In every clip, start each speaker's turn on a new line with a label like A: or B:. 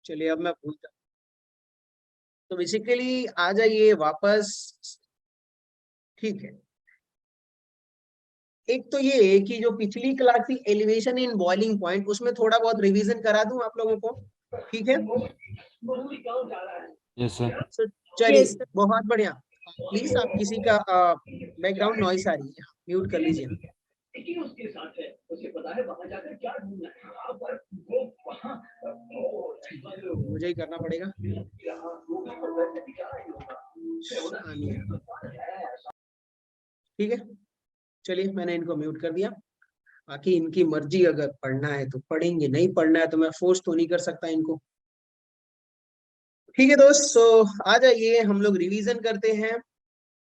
A: चलिए अब मैं भूल जाऊँ, तो बेसिकली आ जाइए वापस। ठीक है, एक तो ये है कि जो पिछली क्लास थी एलिवेशन इन बॉइलिंग पॉइंट, उसमें थोड़ा बहुत रिवीजन करा दूं आप लोगों को, ठीक है?
B: Yes sir.
A: तो चलिए बहुत बढ़िया। प्लीज आप किसी का बैकग्राउंड नॉइस आ रही है, म्यूट कर लीजिए। उसके साथ है, उसे पता है वहां जाकर क्या ढूंढना है, पर वो वहां मुझे ही करना पड़ेगा। ठीक है, चलिए मैंने इनको म्यूट कर दिया। बाकी इनकी मर्जी, अगर पढ़ना है तो पढ़ेंगे, नहीं पढ़ना है तो मैं फोर्स तो नहीं कर सकता इनको। ठीक है दोस्त, सो आ जाइए हम लोग रिवीजन करते हैं।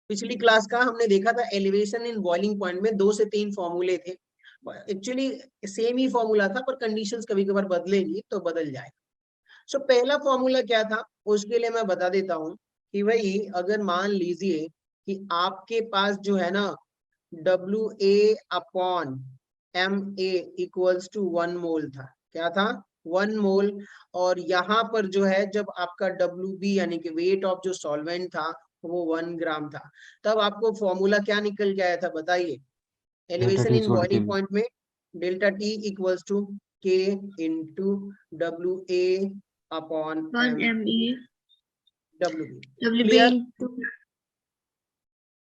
A: पिछली क्लास का हमने देखा था एलिवेशन इन बॉइलिंग पॉइंट में 2 से 3 फॉर्मूले थे। एक्चुअली सेम ही फॉर्मूला था, पर कंडीशंस कभी कभार बदलेंगी तो बदल जाएगा। सो पहला फॉर्मूला क्या था, उसके लिए मैं बता देता हूँ कि भाई अगर मान लीजिए कि आपके पास जो है ना WA/MA इक्वल्स टू 1 मोल था। क्या था? 1 मोल। और यहाँ पर जो है जब आपका WB यानी कि वेट ऑफ जो सॉल्वेंट था वो 1 ग्राम था, तब आपको फॉर्मूला क्या निकल के आया था बताइए? एलिवेशन इन बॉइलिंग पॉइंट में delta T equals to K into WA/ME WB। Clear?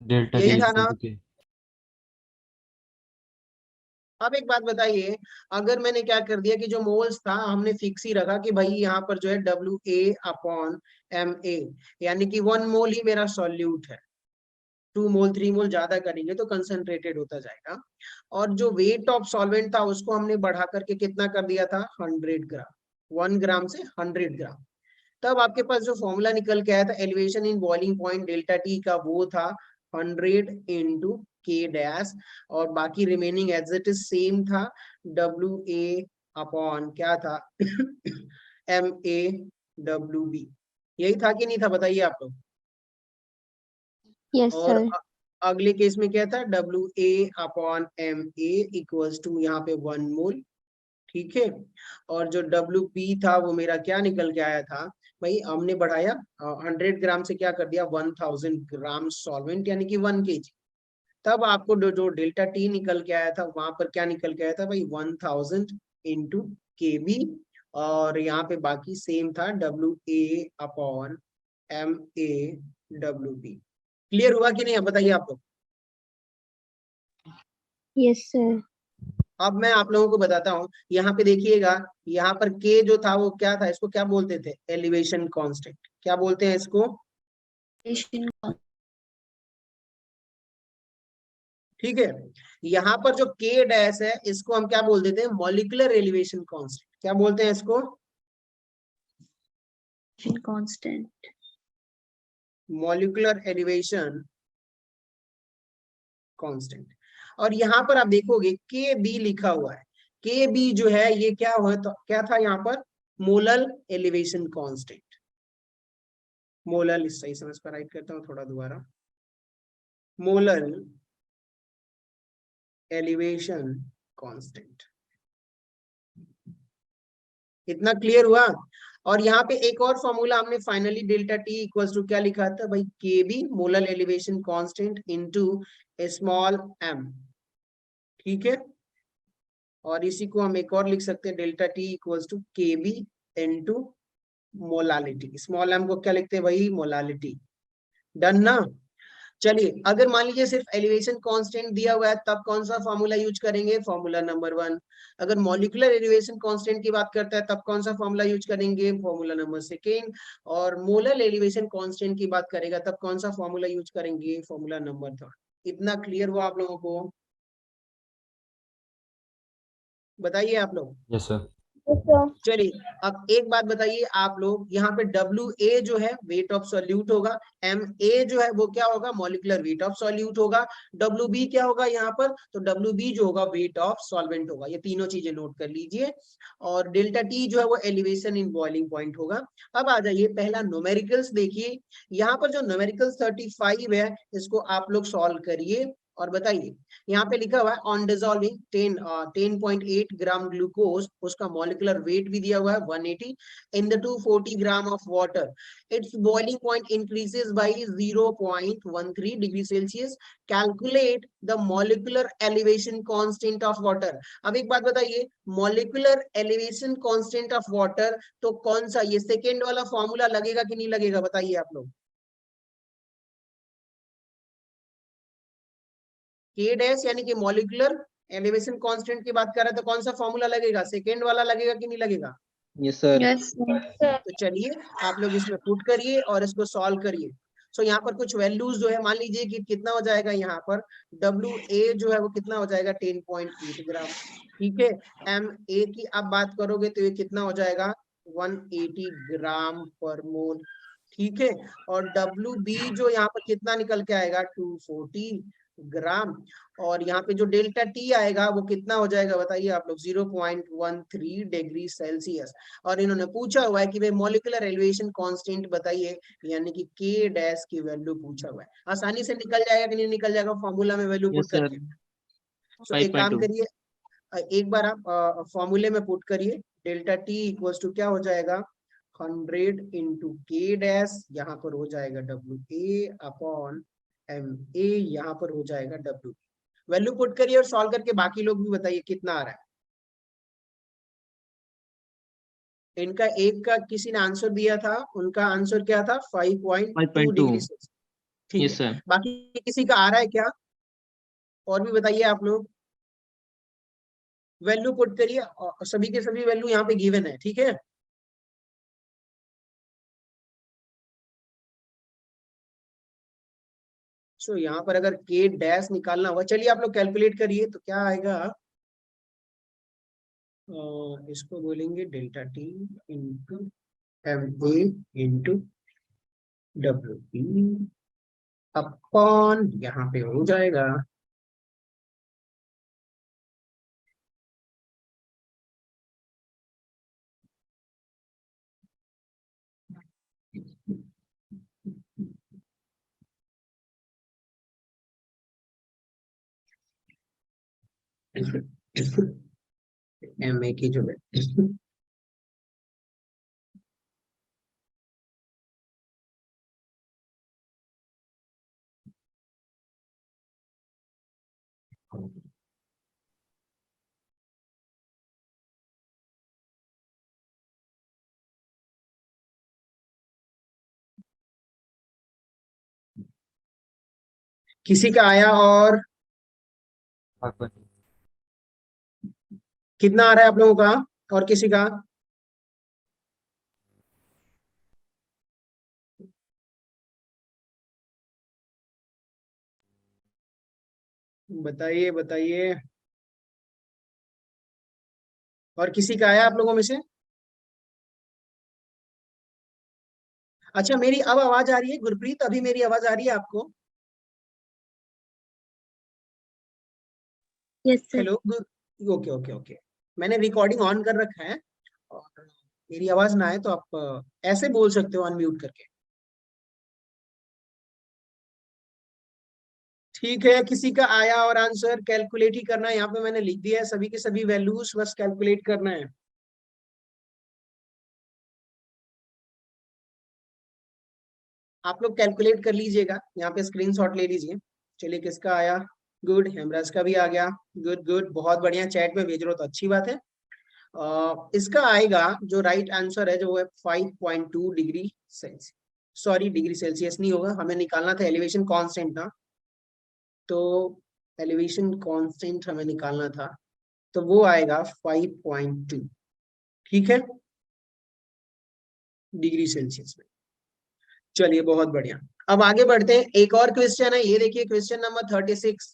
B: Delta
A: यही
B: टी
A: था ना?
B: इक्वल टू के।
A: अब एक बात बताइए, अगर मैंने क्या कर दिया कि जो मोल्स था हमने फिक्स ही रखा कि भाई यहाँ पर जो है WA/MA, यानी कि 1 मोल ही मेरा सॉल्यूट है, 2 मोल 3 मोल ज्यादा करेंगे तो कंसंट्रेटेड होता जाएगा। और जो वेट ऑफ सॉल्वेंट था उसको हमने बढ़ा करके कितना कर दिया था? 100 ग्राम। 1 ग्राम से 100 ग्राम। तब आपके पास जो फॉर्मूला निकल के आया था elevation in boiling point delta T का, वो था 100 इंटू के डैश, और बाकी remaining as it is same था, WA/ क्या था MAWB। यही था कि नहीं था बताइए आप लोग?
C: यस
A: और
C: सर।
A: अगले केस में क्या था? WA/MA इक्वल्स टू यहाँ पे 1 मोल। ठीक है, और जो WB था वो मेरा क्या निकल के आया था भाई? हमने बढ़ाया 100 ग्राम से क्या कर दिया? 1000 ग्राम सॉल्वेंट, यानी कि 1 kg। तब आपको जो डेल्टा T निकल के आया था वहां पर क्या निकल के आया था भाई? 1000 इंटू KB। और यहाँ पे बाकी सेम था, WA/MAWB। क्लियर हुआ कि नहीं? अब बताइए आप लोग।
C: Yes sir.
A: अब मैं आप लोगों को बताता हूँ, यहाँ पे देखिएगा, यहाँ पर K जो था वो क्या था? इसको क्या बोलते थे? Elevation constant. क्या बोलते हैं इसको? ठीक है, यहाँ पर जो K डैश है इसको हम क्या बोल देते हैं? Molecular elevation constant. क्या बोलते हैं इसको?
C: कांस्टेंट।
A: Molecular elevation constant. और यहाँ पर आप देखोगे KB लिखा हुआ है। KB जो है ये क्या हुआ? तो क्या था यहाँ पर? Molar elevation constant. मोलर, इस सही समझ पर राइट करता हूँ थोड़ा दोबारा, मोलर एलिवेशन कांस्टेंट। इतना क्लियर हुआ? और यहाँ पे एक और फॉर्मूला हमने finally delta T equals to क्या लिखा था भाई? KB molar elevation constant into small m। ठीक है, और इसी को हम एक और लिख सकते हैं, delta T equals to KB into molality. Small m को क्या लिखते हैं भाई? मोलालिटी। डन ना? चलिए, अगर मान लीजिए सिर्फ एलिवेशन कांस्टेंट दिया हुआ है तब कौन सा फॉर्मूला यूज करेंगे? Formula number 1। अगर मॉलिक्यूलर एलिवेशन कांस्टेंट की बात करता है तब कौन सा फॉर्मूला यूज करेंगे? Formula number 2। और मोलर एलिवेशन कांस्टेंट की बात करेगा तब कौन सा फॉर्मूला यूज करेंगे? Formula number 3। इतना क्लियर हुआ आप लोगों को? बताइए आप लोग।
B: Yes sir.
A: चलिए, अब एक बात बताइए आप लोग, यहाँ पे WA जो है वेट ऑफ सॉल्यूट होगा, MA जो है वो क्या होगा? मॉलिक्यूलर वेट ऑफ सॉल्यूट होगा। WB क्या होगा यहाँ पर? तो WB जो होगा वेट ऑफ सॉल्वेंट होगा। ये तीनों चीजें नोट कर लीजिए। और डेल्टा T जो है वो एलिवेशन इन बॉइलिंग पॉइंट होगा। अब आ जाइए पहला न्यूमेरिकल्स देखिए। यहाँ पर जो न्यूमेरिकल्स 35 है इसको आप लोग सॉल्व करिए और बताइए यहाँ पे लिखा हुआ है ऑन डिजॉल्विंग 10.8 ग्राम ग्लूकोज, उसका मॉलिक्यूलर वेट भी दिया हुआ है 180 in the 240 gram of water, it's boiling point increases by 0.13 degree Celsius, calculate the molecular elevation constant of water. अब एक बात बताइए, molecular elevation constant of water, तो कौन सा ये सेकेंड वाला फॉर्मूला लगेगा कि नहीं लगेगा, बताइए आप लोग। के डैश यानी कि मॉलिक्यूलर एलिवेशन कांस्टेंट की बात कर रहा है, तो कौन सा फॉर्मूला लगेगा, सेकेंड वाला लगेगा कि नहीं लगेगा।
B: Yes sir.
C: Yes sir.
A: तो चलिए आप लोग इसमें पुट करिए और इसको सॉल्व करिए। सो यहाँ पर कुछ वैल्यूज जो है, मान लीजिए कि कितना हो जाएगा यहाँ पर WA जो है वो कितना हो जाएगा 10.8 ग्राम, ठीक है। MA की आप बात करोगे तो ये कितना हो जाएगा 180 ग्राम पर मोल, ठीक है। और WB जो यहाँ पर कितना निकल के आएगा 240 ग्राम, और यहाँ पे जो डेल्टा T आएगा वो कितना हो जाएगा बताइए आप लोग 0.13 डिग्री सेल्सियस। और इन्होंने पूछा हुआ है कि भाई मॉलिक्यूलर एलिवेशन कांस्टेंट बताइए, यानी कि के डैश की वैल्यू पूछा हुआ है। आसानी से निकल जाएगा कि नहीं निकल जाएगा फॉर्मूला में वैल्यू पुट
B: यस सर।
A: करके। सो एक काम
B: 5.2।
A: करिए, एक बार आप फॉर्मूले में पुट करिए, डेल्टा T इक्वल्स टू क्या हो जाएगा 100 इंटू के डैश, यहाँ पर हो जाएगा WA अपॉन MA, यहाँ पर हो जाएगा W। वैल्यू पुट करिए और सॉल्व करके बाकी लोग भी बताइए कितना आ रहा है। इनका एक का किसी ने आंसर दिया था, उनका आंसर क्या था 5.2 डिग्री सेल्सियस, ठीक
B: यस
A: है।
B: सर।
A: बाकी किसी का आ रहा है क्या, और भी बताइए आप लोग। वैल्यू पुट करिए और सभी के सभी वैल्यू यहाँ पे गिवन है, ठीक है। सो यहाँ पर अगर के डैश निकालना हुआ, चलिए आप लोग कैलकुलेट करिए तो क्या आएगा, इसको बोलेंगे delta T into MA into WB upon, यहाँ पे हो जाएगा MA की जो है किसी का आया, और कितना आ रहा है आप लोगों का, और किसी का। बताइए बताइए, और किसी का आया आप लोगों में से। अच्छा मेरी अब आवाज आ रही है गुरप्रीत, अभी मेरी आवाज आ रही है आपको।
C: Yes sir.
A: Hello, okay okay okay. मैंने रिकॉर्डिंग ऑन कर रखा है, और मेरी आवाज ना आए तो आप ऐसे बोल सकते हो अनम्यूट करके, ठीक है। किसी का आया और आंसर कैलकुलेट ही करना है, यहाँ पे मैंने लिख दिया है सभी के सभी वैल्यूज, बस कैलकुलेट करना है। आप लोग कैलकुलेट कर लीजिएगा, यहाँ पे स्क्रीनशॉट ले लीजिए। चलिए किसका आया, गुड, हेमराज का भी आ गया, गुड गुड, बहुत बढ़िया, चैट में भेज रहे हो तो अच्छी बात है। इसका आएगा जो राइट आंसर है जो है 5.2 degree Celsius, sorry degree Celsius नहीं होगा, हमें निकालना था एलिवेशन कांस्टेंट ना, तो एलिवेशन कांस्टेंट हमें निकालना था, तो वो आएगा 5.2, ठीक है, डिग्री सेल्सियस में। चलिए बहुत बढ़िया, अब आगे बढ़ते हैं। एक और क्वेश्चन है, ये देखिए क्वेश्चन नंबर 36,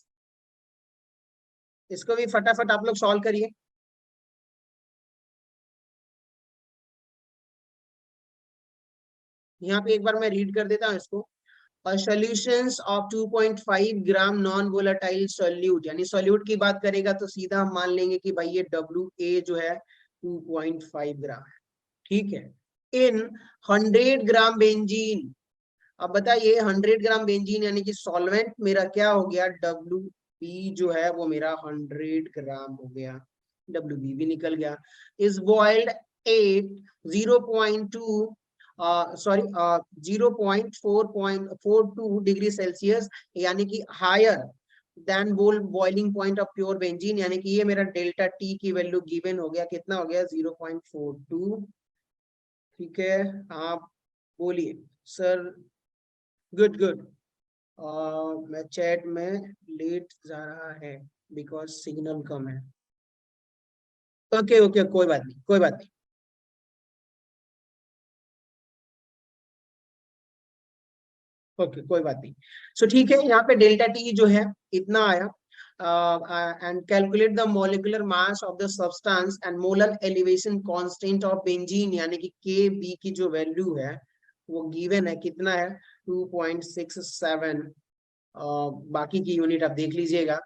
A: इसको भी फटाफट आप लोग सॉल्व करिए। यहाँ पे एक बार मैं रीड कर देता हूँ इसको। Solutions of 2.5 gram non volatile solute, यानी सॉल्यूट की बात करेगा तो सीधा हम मान लेंगे कि भाई ये WA जो है 2.5 ग्राम है, ठीक है। इन 100 ग्राम बेंजीन अब बताइए 100 ग्राम बेंजीन यानी कि सॉल्वेंट मेरा क्या हो गया, डब्ल्यू बी जो है वो मेरा 100 ग्राम हो गया, डब्ल्यू बी भी निकल गया। Is boiled at 0.2 sorry 0.442 degree Celsius, यानी कि higher than boiling point of pure benzene, यानी कि ये मेरा डेल्टा टी की वैल्यू गिवन हो गया, कितना हो गया 0.42। ठीक है, आप बोलिए सर। Good good. मैं चैट में लेट जा रहा है बिकॉज सिग्नल कम है। ओके ओके, कोई बात नहीं, कोई बात नहीं। ओके कोई बात नहीं। सो ठीक है, यहाँ पे डेल्टा टी जो है इतना आया। And calculate the molecular mass of the substance and molar elevation constant of benzene, यानी कि के बी की जो वैल्यू है वो गिवन है, कितना है 2.67। बाकी की यूनिट आप देख लीजिएगा।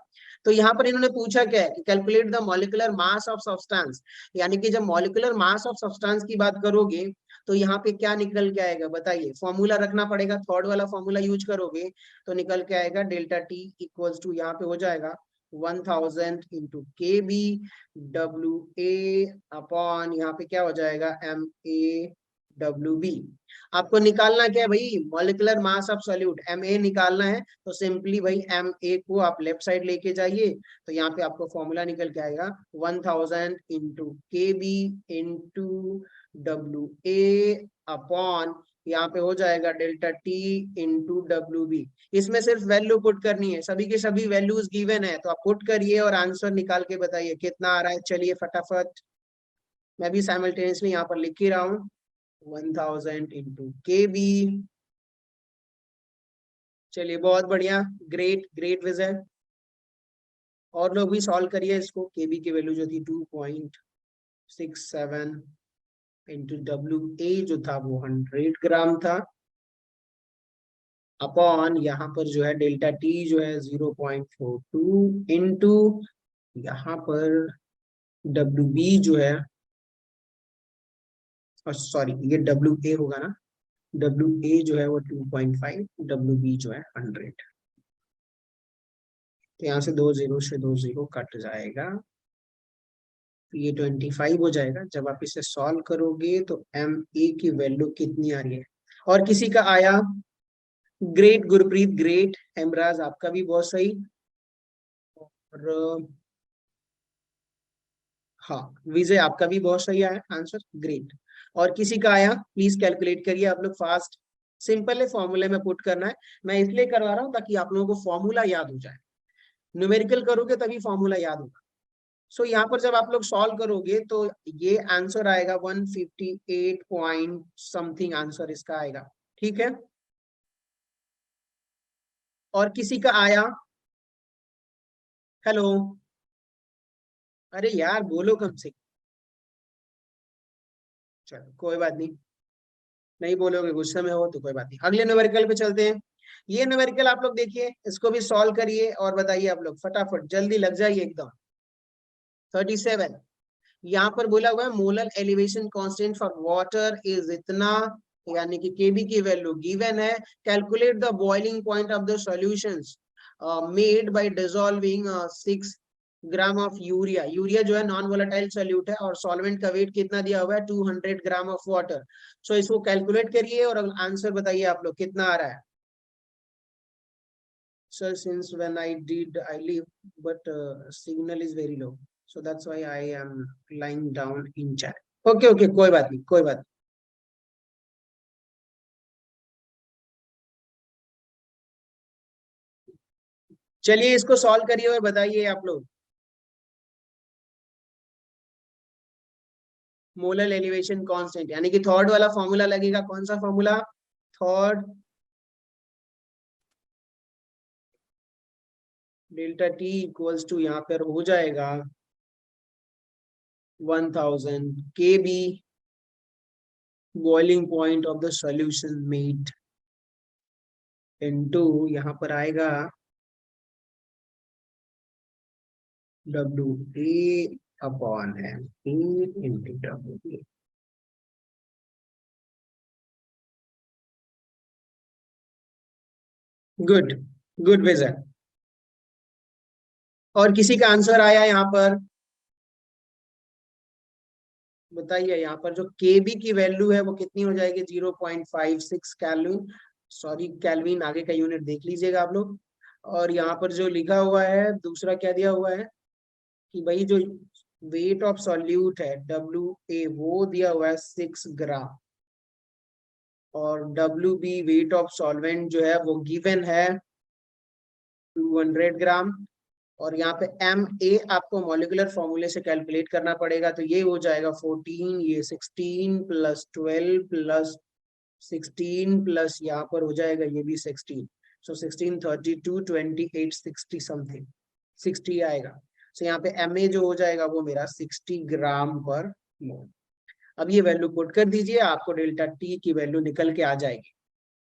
A: तो यहाँ पर इन्होंने पूछा क्या है, calculate the molecular mass of substance, यानी कि जब मॉलिक्यूलर मास ऑफ सब्सटेंस की बात करोगे तो यहाँ पे क्या निकल के आएगा बताइए, फॉर्मूला रखना पड़ेगा, थर्ड वाला फॉर्मूला यूज करोगे तो निकल के आएगा डेल्टा टी इक्वल्स टू, यहाँ पे हो जाएगा 1000 into K B W A upon, यहाँ पे क्या हो जाएगा एम ए डब्ल्यू बी। आपको निकालना क्या है भाई, molecular mass of solute M A निकालना है, तो सिंपली भाई एम ए को आप लेफ्ट साइड लेके जाइए, तो यहाँ पे आपको फॉर्मूला निकल के आएगा 1000 into K B into W A upon, यहाँ पे हो जाएगा delta T into W B. इसमें सिर्फ वैल्यू पुट करनी है, सभी के सभी वैल्यूज गिवन है, तो आप पुट करिए और आंसर निकाल के बताइए कितना आ रहा है। चलिए फटाफट, मैं भी साइमल्टेनियसली यहाँ पर लिख ही रहा हूँ 1000 इंटू के बी। चलिए बहुत बढ़िया, ग्रेट ग्रेट विजय। और लोग भी सॉल्व करिए इसको, केबी की वैल्यू जो थी 2.67 इंटू डब्ल्यू ए जो था वो 100 ग्राम था, अपॉन यहाँ पर जो है डेल्टा टी जो है 0.42 इंटू यहाँ पर डब्ल्यू बी जो है, सॉरी ये डब्ल्यू ए होगा ना, डब्ल्यू ए जो है वो 2.5, डब्ल्यू बी जो है 100। तो यहाँ से 2 0 कट जाएगा, तो ये 25 हो जाएगा। जब आप इसे सॉल्व करोगे तो एम ए की वैल्यू कितनी आ रही है। और किसी का आया, ग्रेट गुरप्रीत ग्रेट, हेमराज आपका भी बहुत सही। और हाँ विजय आपका भी बहुत सही आया आंसर, ग्रेट। और किसी का आया प्लीज कैलकुलेट करिए आप लोग फास्ट, सिंपल है, फॉर्मूले में पुट करना है। मैं इसलिए करवा रहा हूँ ताकि आप लोगों को फॉर्मूला याद हो जाए, न्यूमेरिकल करोगे तभी फॉर्मूला याद होगा। सो यहाँ पर जब आप लोग सॉल्व करोगे तो ये आंसर आएगा 158 पॉइंट समथिंग आंसर इसका आएगा। ठीक है, और किसी का आया, हेलो, अरे यार बोलो कम से। चलो कोई बात नहीं, नहीं बोलोगे गुस्से में हो तो कोई बात नहीं, अगले न्यूमेरिकल पे चलते हैं। ये न्यूमेरिकल आप लोग देखिए, इसको भी सॉल्व करिए और बताइए आप लोग फटाफट, जल्दी लग जाइए एकदम। 37 यहाँ पर बोला हुआ है molar elevation constant for water is इतना, यानी कि केबी की वैल्यू गिवन है। Calculate the boiling point of the solutions made by dissolving 6 gram of urea, urea जो है नॉन वोलेटाइल सॉल्यूट है, और सॉल्वेंट का वेट कितना दिया हुआ है 200 ग्राम ऑफ वाटर। सो इसको कैलकुलेट करिए और आंसर बताइए आप लोग कितना आ रहा है। Sir, since when I did, I leave, but signal is very low. So that's why I am lying down in chat. Okay, okay, कोई बात नहीं, कोई बात नहीं। चलिए इसको सॉल्व करिए और बताइए आप लोग। मोलर एलिवेशन कांस्टेंट, यानी कि थर्ड वाला फॉर्मूला लगेगा, कौन सा formula, third, delta T equals to यहाँ पर हो जाएगा 1000 kb boiling point of the solution made into यहाँ पर आएगा W A upon M into W A. Good, good Vijay. और किसी का आंसर आया यहाँ पर? बताइए, यहाँ पर जो केबी की वैल्यू है वो कितनी हो जाएगी? 0.56 कैल्विन, सॉरी कैल्विन, आगे का यूनिट देख लीजिएगा आप लोग। और यहाँ पर जो लिखा हुआ है दूसरा क्या दिया हुआ है कि भाई जो वेट ऑफ सॉल्यूट है WA वो दिया हुआ है 6 ग्राम, और WB वेट ऑफ सॉल्वेंट जो है वो गिवन है 200 ग्राम। और यहाँ पे MA आपको मॉलिक्यूलर फॉर्मूले से कैलकुलेट करना पड़ेगा, तो ये हो जाएगा 14, ये 16 प्लस 12 प्लस 16 प्लस यहाँ पर हो जाएगा ये भी 16, सो 16 32 28 60 समथिंग 60 आएगा। सो यहाँ पे MA जो हो जाएगा वो मेरा 60 ग्राम पर मोल। अब ये वैल्यू पुट कर दीजिए, आपको डेल्टा T की वैल्यू निकल के आ जाएगी।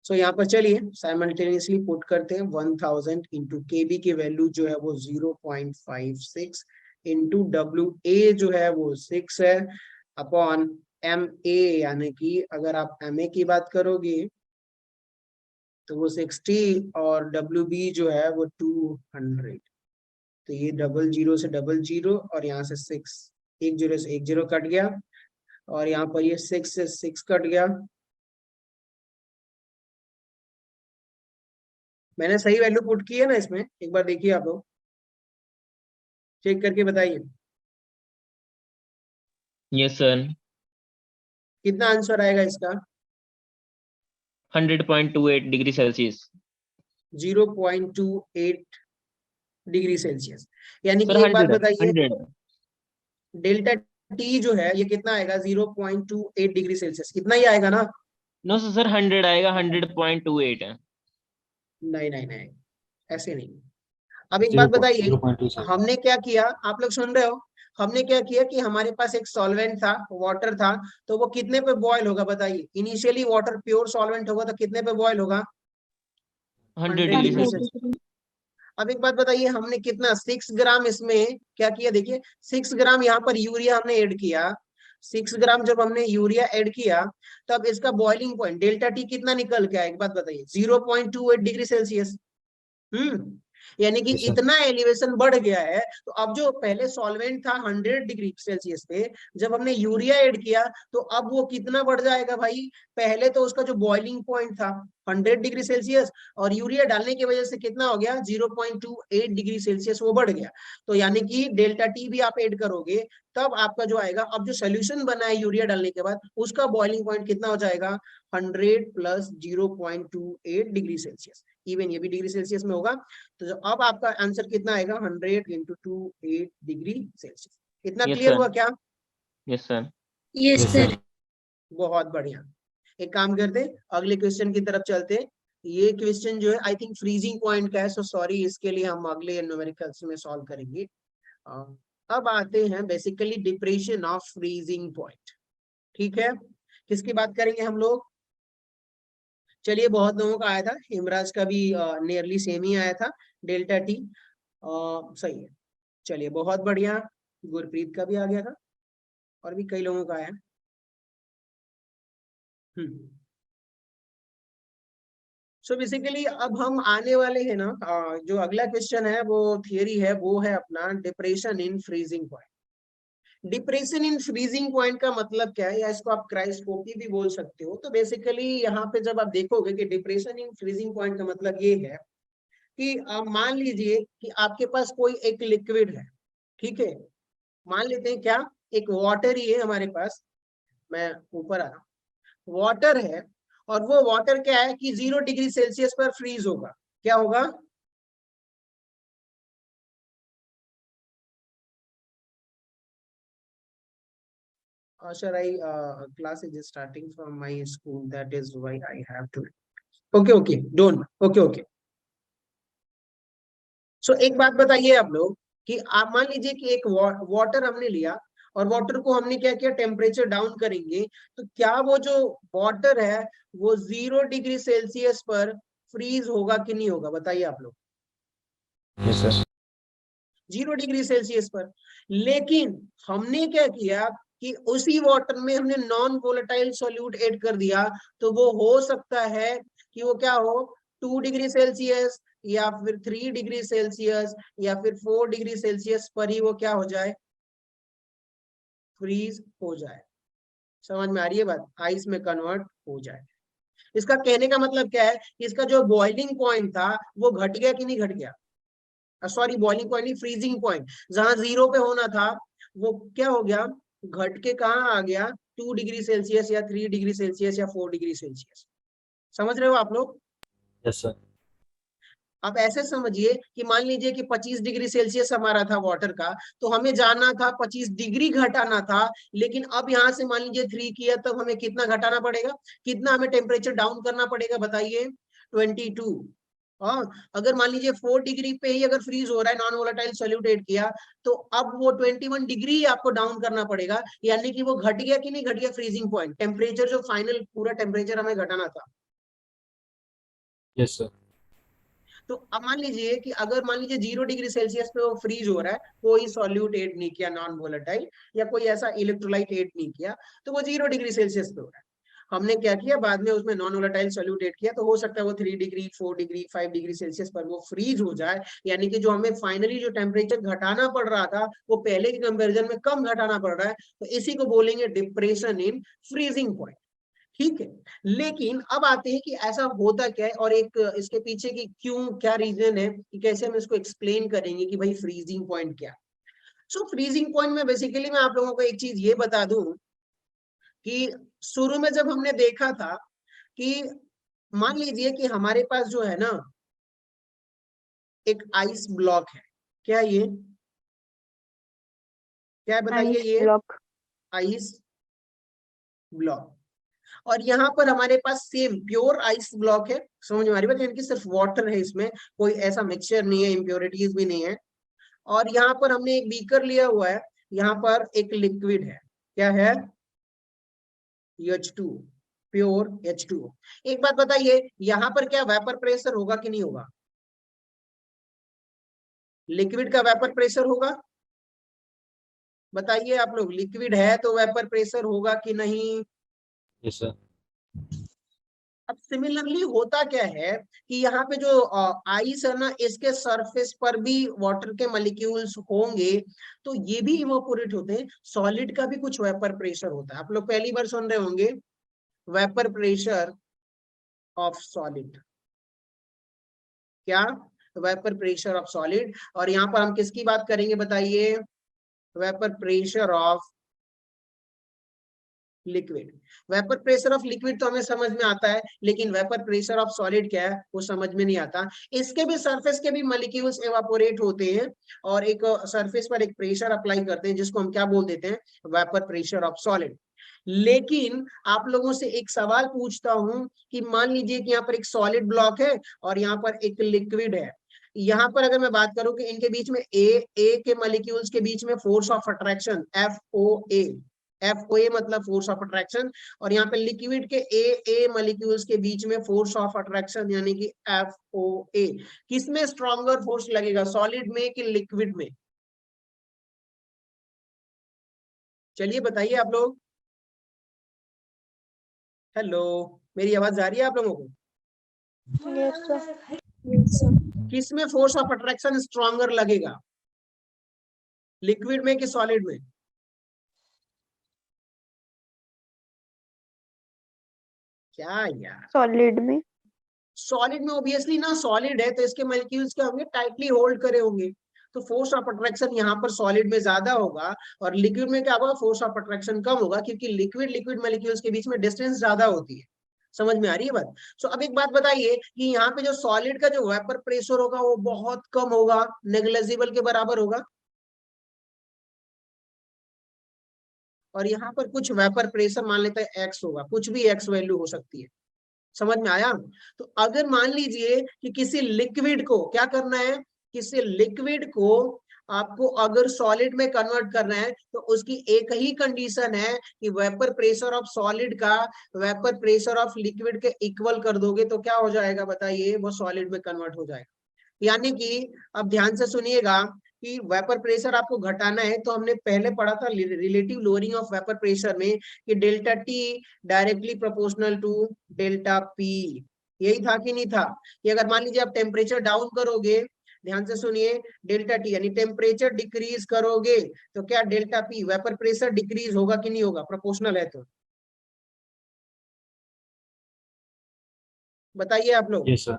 A: सो यहाँ पर चलिए साइमल्टेनियसली पुट करते हैं। 1000 इंटू केबी की वैल्यू जो है वो 0.56 इंटू WA जो है वो 6 है अपॉन MA, यानी कि अगर आप MA की बात करोगे तो वो 60 और WB जो है वो 200। तो ये 00 से 00 और यहाँ से 6, 10 से 10 कट गया, और यहाँ पर ये 6 से 6 कट गया। मैंने सही वैल्यू पुट की है ना इसमें? एक बार देखिए आप लोग, चेक करके बताइए
B: यस सर।
A: कितना आंसर आएगा इसका?
B: 100.28 डिग्री सेल्सियस।
A: 0.28 degree Celsius. यानी
B: सर
A: कि एक बात
B: 100
A: बताइए,
B: 100
A: डेल्टा T जो है ये कितना आएगा? 0.28 डिग्री सेल्सियस, कितना ही आएगा ना?
B: नो सर 100 आएगा, 100.28 है।
A: नहीं नहीं नहीं, ऐसे नहीं। अब एक बात बताइए,
D: 0.27
A: हमने क्या किया, आप लोग सुन रहे हो? हमने क्या किया कि हमारे पास एक सॉल्वेंट था, वाटर था, तो वो कितने पे बॉयल होगा बताइए? इनिशियली वाटर प्योर सॉल्वेंट होगा तो कितने पे बॉयल होगा?
B: 100
A: 100
B: डिग्री
A: डिग्री
B: सेल्सियस।
A: सेल्सियस। अब एक बात बताइए, हमने कितना 6 ग्राम इसमें क्या किया? देखिए 6 ग्राम यहाँ पर यूरिया हमने ऐड किया। 6 ग्राम जब हमने यूरिया ऐड किया तब इसका बॉइलिंग पॉइंट डेल्टा T कितना निकल के आया? एक बात बताइए, 0.28 डिग्री सेल्सियस। यानी कि
D: जी सर।
A: इतना एलिवेशन बढ़ गया है। तो अब जो पहले सॉल्वेंट था 100 डिग्री सेल्सियस पे, जब हमने यूरिया ऐड किया तो अब वो कितना बढ़ जाएगा भाई? पहले तो उसका जो बॉइलिंग पॉइंट था 100 डिग्री सेल्सियस, और यूरिया डालने की वजह से कितना हो गया? 0.28 डिग्री सेल्सियस वो बढ़ गया। तो यानी कि डेल्टा T भी आप ऐड करोगे तब आपका जो आएगा, अब जो सोल्यूशन बना है यूरिया डालने के बाद उसका बॉइलिंग पॉइंट कितना हो जाएगा? 100 प्लस 0.28 डिग्री सेल्सियस। इवन ये भी डिग्री सेल्सियस में होगा। तो जो अब आपका आंसर कितना आएगा? 100 इंटू 28 डिग्री सेल्सियस। इतना
B: यस
A: क्लियर हुआ
B: सर।
A: क्या?
B: Yes sir.
C: Yes sir.
A: बहुत बढ़िया। एक काम करते, अगले क्वेश्चन की तरफ चलते। ये क्वेश्चन जो है आई थिंक फ्रीजिंग पॉइंट का है, सो सॉरी, इसके लिए हम अगले न्यूमेरिकल्स में सॉल्व करेंगे। अब आते हैं basically depression of freezing point. ठीक है, किसकी बात करेंगे हम लोग? चलिए, बहुत लोगों का आया था, हिमराज का भी नियरली सेम ही आया था, डेल्टा T। सही है, चलिए बहुत बढ़िया। गुरप्रीत का भी आ गया था, और भी कई लोगों का आया। सो बेसिकली अब हम आने वाले हैं ना, जो अगला क्वेश्चन है वो थियरी है, वो है अपना depression in freezing point. Depression in freezing point का मतलब क्या है, या इसको आप क्राइस्कोपी भी बोल सकते हो। तो बेसिकली यहाँ पे जब आप देखोगे कि डिप्रेशन इन फ्रीजिंग पॉइंट का मतलब ये है कि आप मान लीजिए कि आपके पास कोई एक लिक्विड है, ठीक है? मान लेते हैं क्या, एक वाटर ही है हमारे पास। मैं ऊपर आ रहा हूँ, वाटर है, और वो वाटर क्या है कि 0 डिग्री सेल्सियस पर फ्रीज होगा। क्या होगा? Sir, class is starting from my school. That is why I have to. Okay. Don't. Okay. So एक बात बताइए आप लोग कि आप मान लीजिए कि एक वाटर हमने लिया, और वाटर को हमने क्या किया? टेम्परेचर डाउन करेंगे, तो क्या वो जो वाटर है वो 0 डिग्री सेल्सियस पर फ्रीज होगा कि नहीं होगा? बताइए आप लोग।
D: Yes sir.
A: 0 डिग्री सेल्सियस पर। लेकिन हमने क्या किया कि उसी वाटर में हमने नॉन वोलेटाइल सॉल्यूट ऐड कर दिया, तो वो हो सकता है कि वो क्या हो? 2 डिग्री सेल्सियस या फिर 3 डिग्री सेल्सियस या फिर 4 डिग्री सेल्सियस पर ही वो क्या हो जाए, फ्रीज हो जाए। समझ में आ रही है बात, आइस में कन्वर्ट हो जाए। इसका कहने का मतलब क्या है, इसका जो बॉइलिंग पॉइंट था वो घट गया कि नहीं घट गया, सॉरी बॉइलिंग पॉइंट नहीं, फ्रीजिंग पॉइंट जहां 0 पे होना था वो क्या हो गया, घट के कहाँ आ गया, 2 डिग्री सेल्सियस या 3 डिग्री सेल्सियस या 4 डिग्री सेल्सियस। समझ रहे हो आप लोग?
D: Yes, sir.
A: आप ऐसे समझिए कि मान लीजिए कि 25 डिग्री सेल्सियस हमारा था वाटर का, तो हमें जाना था 25 डिग्री घटाना था, लेकिन अब यहाँ से मान लीजिए 3 किया, तब हमें कितना घटाना पड़ेगा, कितना हमें टेम्परेचर डाउन करना पड़ेगा बताइए, 22। और अगर मान लीजिए 4 डिग्री पे ही अगर फ्रीज हो रहा है, नॉन वोलेटाइल सॉल्यूट ऐड किया, तो अब वो 21 डिग्री आपको डाउन करना पड़ेगा, यानी कि वो घट गया कि नहीं घट गया फ्रीजिंग पॉइंट, टेम्परेचर जो फाइनल पूरा टेम्परेचर हमें घटाना था।
D: Yes, sir.
A: तो अब मान लीजिए कि अगर मान लीजिए 0 डिग्री सेल्सियस पे वो फ्रीज हो रहा है, कोई सॉल्यूट ऐड नहीं किया नॉन वोलेटाइल या कोई ऐसा इलेक्ट्रोलाइट ऐड नहीं किया, तो वो 0 डिग्री सेल्सियस पे हो रहा है। हमने क्या किया, बाद में उसमें नॉन वोलेटाइल सॉल्यूट ऐड किया, तो हो सकता है वो 3 डिग्री 4 डिग्री 5 डिग्री सेल्सियस पर वो फ्रीज हो जाए, यानी कि जो हमें फाइनली जो टेम्परेचर घटाना पड़ रहा था वो पहले के कंपेरिजन में कम घटाना पड़ रहा है, तो इसी को बोलेंगे डिप्रेशन इन फ्रीजिंग पॉइंट। ठीक है, लेकिन अब आते हैं कि ऐसा होता क्या है और एक इसके पीछे की क्यों क्या रीजन है कि कैसे हम इसको एक्सप्लेन करेंगे कि भाई फ्रीजिंग पॉइंट क्या। सो फ्रीजिंग पॉइंट में बेसिकली मैं आप लोगों को एक चीज ये बता दूं कि शुरू में जब हमने देखा था कि मान लीजिए कि हमारे पास जो है ना एक आइस ब्लॉक है, क्या ये क्या है बताइए,
C: आइस
A: ये
C: ब्लॉक।
A: आइस ब्लॉक, और यहाँ पर हमारे पास सेम प्योर आइस ब्लॉक है। समझ में आ रही बात, यानी कि सिर्फ वाटर है, इसमें कोई ऐसा मिक्सचर नहीं है, इम्प्योरिटीज भी नहीं है। और यहाँ पर हमने एक बीकर लिया हुआ है, यहाँ पर एक लिक्विड है, क्या है, H2, प्योर H2O। एक बात बताइए, यहाँ पर क्या वेपर प्रेशर होगा कि नहीं होगा, लिक्विड का वेपर प्रेशर होगा, बताइए आप लोग, लिक्विड है तो वेपर प्रेशर होगा कि नहीं।
D: Yes, sir.
A: अब सिमिलरली होता क्या है कि यहाँ पे जो आइस है ना, इसके सरफेस पर भी वाटर के मॉलिक्यूल्स होंगे, तो ये भी इवोपोरेट होते हैं। सॉलिड का भी कुछ वेपर प्रेशर होता है, आप लोग पहली बार सुन रहे होंगे, वेपर प्रेशर ऑफ सॉलिड, क्या, वेपर प्रेशर ऑफ सॉलिड। और यहाँ पर हम किसकी बात करेंगे बताइए, vapour pressure of liquid. Vapour pressure of liquid तो हमें समझ में आता है, लेकिन वेपर प्रेशर ऑफ सॉलिड क्या है वो समझ में नहीं आता। इसके भी सरफेस के भी मॉलिक्यूल्स एवापोरेट होते हैं और एक सरफेस पर एक प्रेशर अप्लाई करते हैं, जिसको हम क्या बोल देते हैं, वेपर प्रेशर ऑफ सॉलिड। लेकिन आप लोगों से एक सवाल पूछता हूं कि मान लीजिए कि यहाँ पर एक सॉलिड ब्लॉक है और यहाँ पर एक लिक्विड है। यहाँ पर अगर मैं बात करूं कि इनके बीच में ए के मॉलिक्यूल्स के बीच में फोर्स ऑफ अट्रैक्शन FOA मतलब फोर्स ऑफ अट्रैक्शन, और यहाँ पे लिक्विड के ए मॉलिक्यूल्स के बीच में फोर्स ऑफ अट्रैक्शन यानी कि FOA, किसमें स्ट्रॉन्गर फोर्स लगेगा, सॉलिड में कि लिक्विड में, चलिए बताइए आप लोग। हेलो, मेरी आवाज आ रही है आप लोगों को? किसमें फोर्स ऑफ अट्रैक्शन स्ट्रॉन्गर लगेगा, लिक्विड में कि सॉलिड में? क्या यार,
C: सॉलिड में।
A: सॉलिड में ऑब्वियसली ना, सॉलिड है तो इसके मॉलिक्यूल्स क्या होंगे, टाइटली होल्ड करे होंगे, तो फोर्स ऑफ अट्रैक्शन यहाँ पर सॉलिड में ज्यादा होगा और लिक्विड में क्या होगा, फोर्स ऑफ अट्रैक्शन कम होगा, क्योंकि लिक्विड मॉलिक्यूल्स के बीच में डिस्टेंस ज्यादा होती है। समझ में आ रही है बात? सो अब एक बात बताइए कि यहाँ पे जो सॉलिड का जो वेपर प्रेशर होगा वो बहुत कम होगा, नेग्लिजिबल के बराबर होगा, और यहाँ पर कुछ वेपर प्रेशर मान लेते हैं एक्स होगा, कुछ भी एक्स वैल्यू हो सकती है। समझ में आया? तो अगर मान लीजिए कि किसी लिक्विड को क्या करना है, किसी लिक्विड को आपको अगर सॉलिड में कन्वर्ट करना है, तो उसकी एक ही कंडीशन है कि वेपर प्रेशर ऑफ सॉलिड का वेपर प्रेशर ऑफ लिक्विड के इक्वल कर दोगे तो क्या हो जाएगा बताइए, वो सॉलिड में कन्वर्ट हो जाएगा। यानी कि अब ध्यान से सुनिएगा कि वेपर प्रेशर आपको घटाना है, तो हमने पहले पढ़ा था relative lowering of vapour pressure में कि delta T directly proportional to delta P. यही था कि नहीं था कि अगर मान लीजिए आप टेम्परेचर डाउन करोगे, ध्यान से सुनिए, डेल्टा टी यानी टेम्परेचर डिक्रीज करोगे तो क्या delta P vapour pressure decrease होगा कि नहीं होगा, प्रोपोर्शनल है तो बताइए आप लोग।
D: Yes, sir.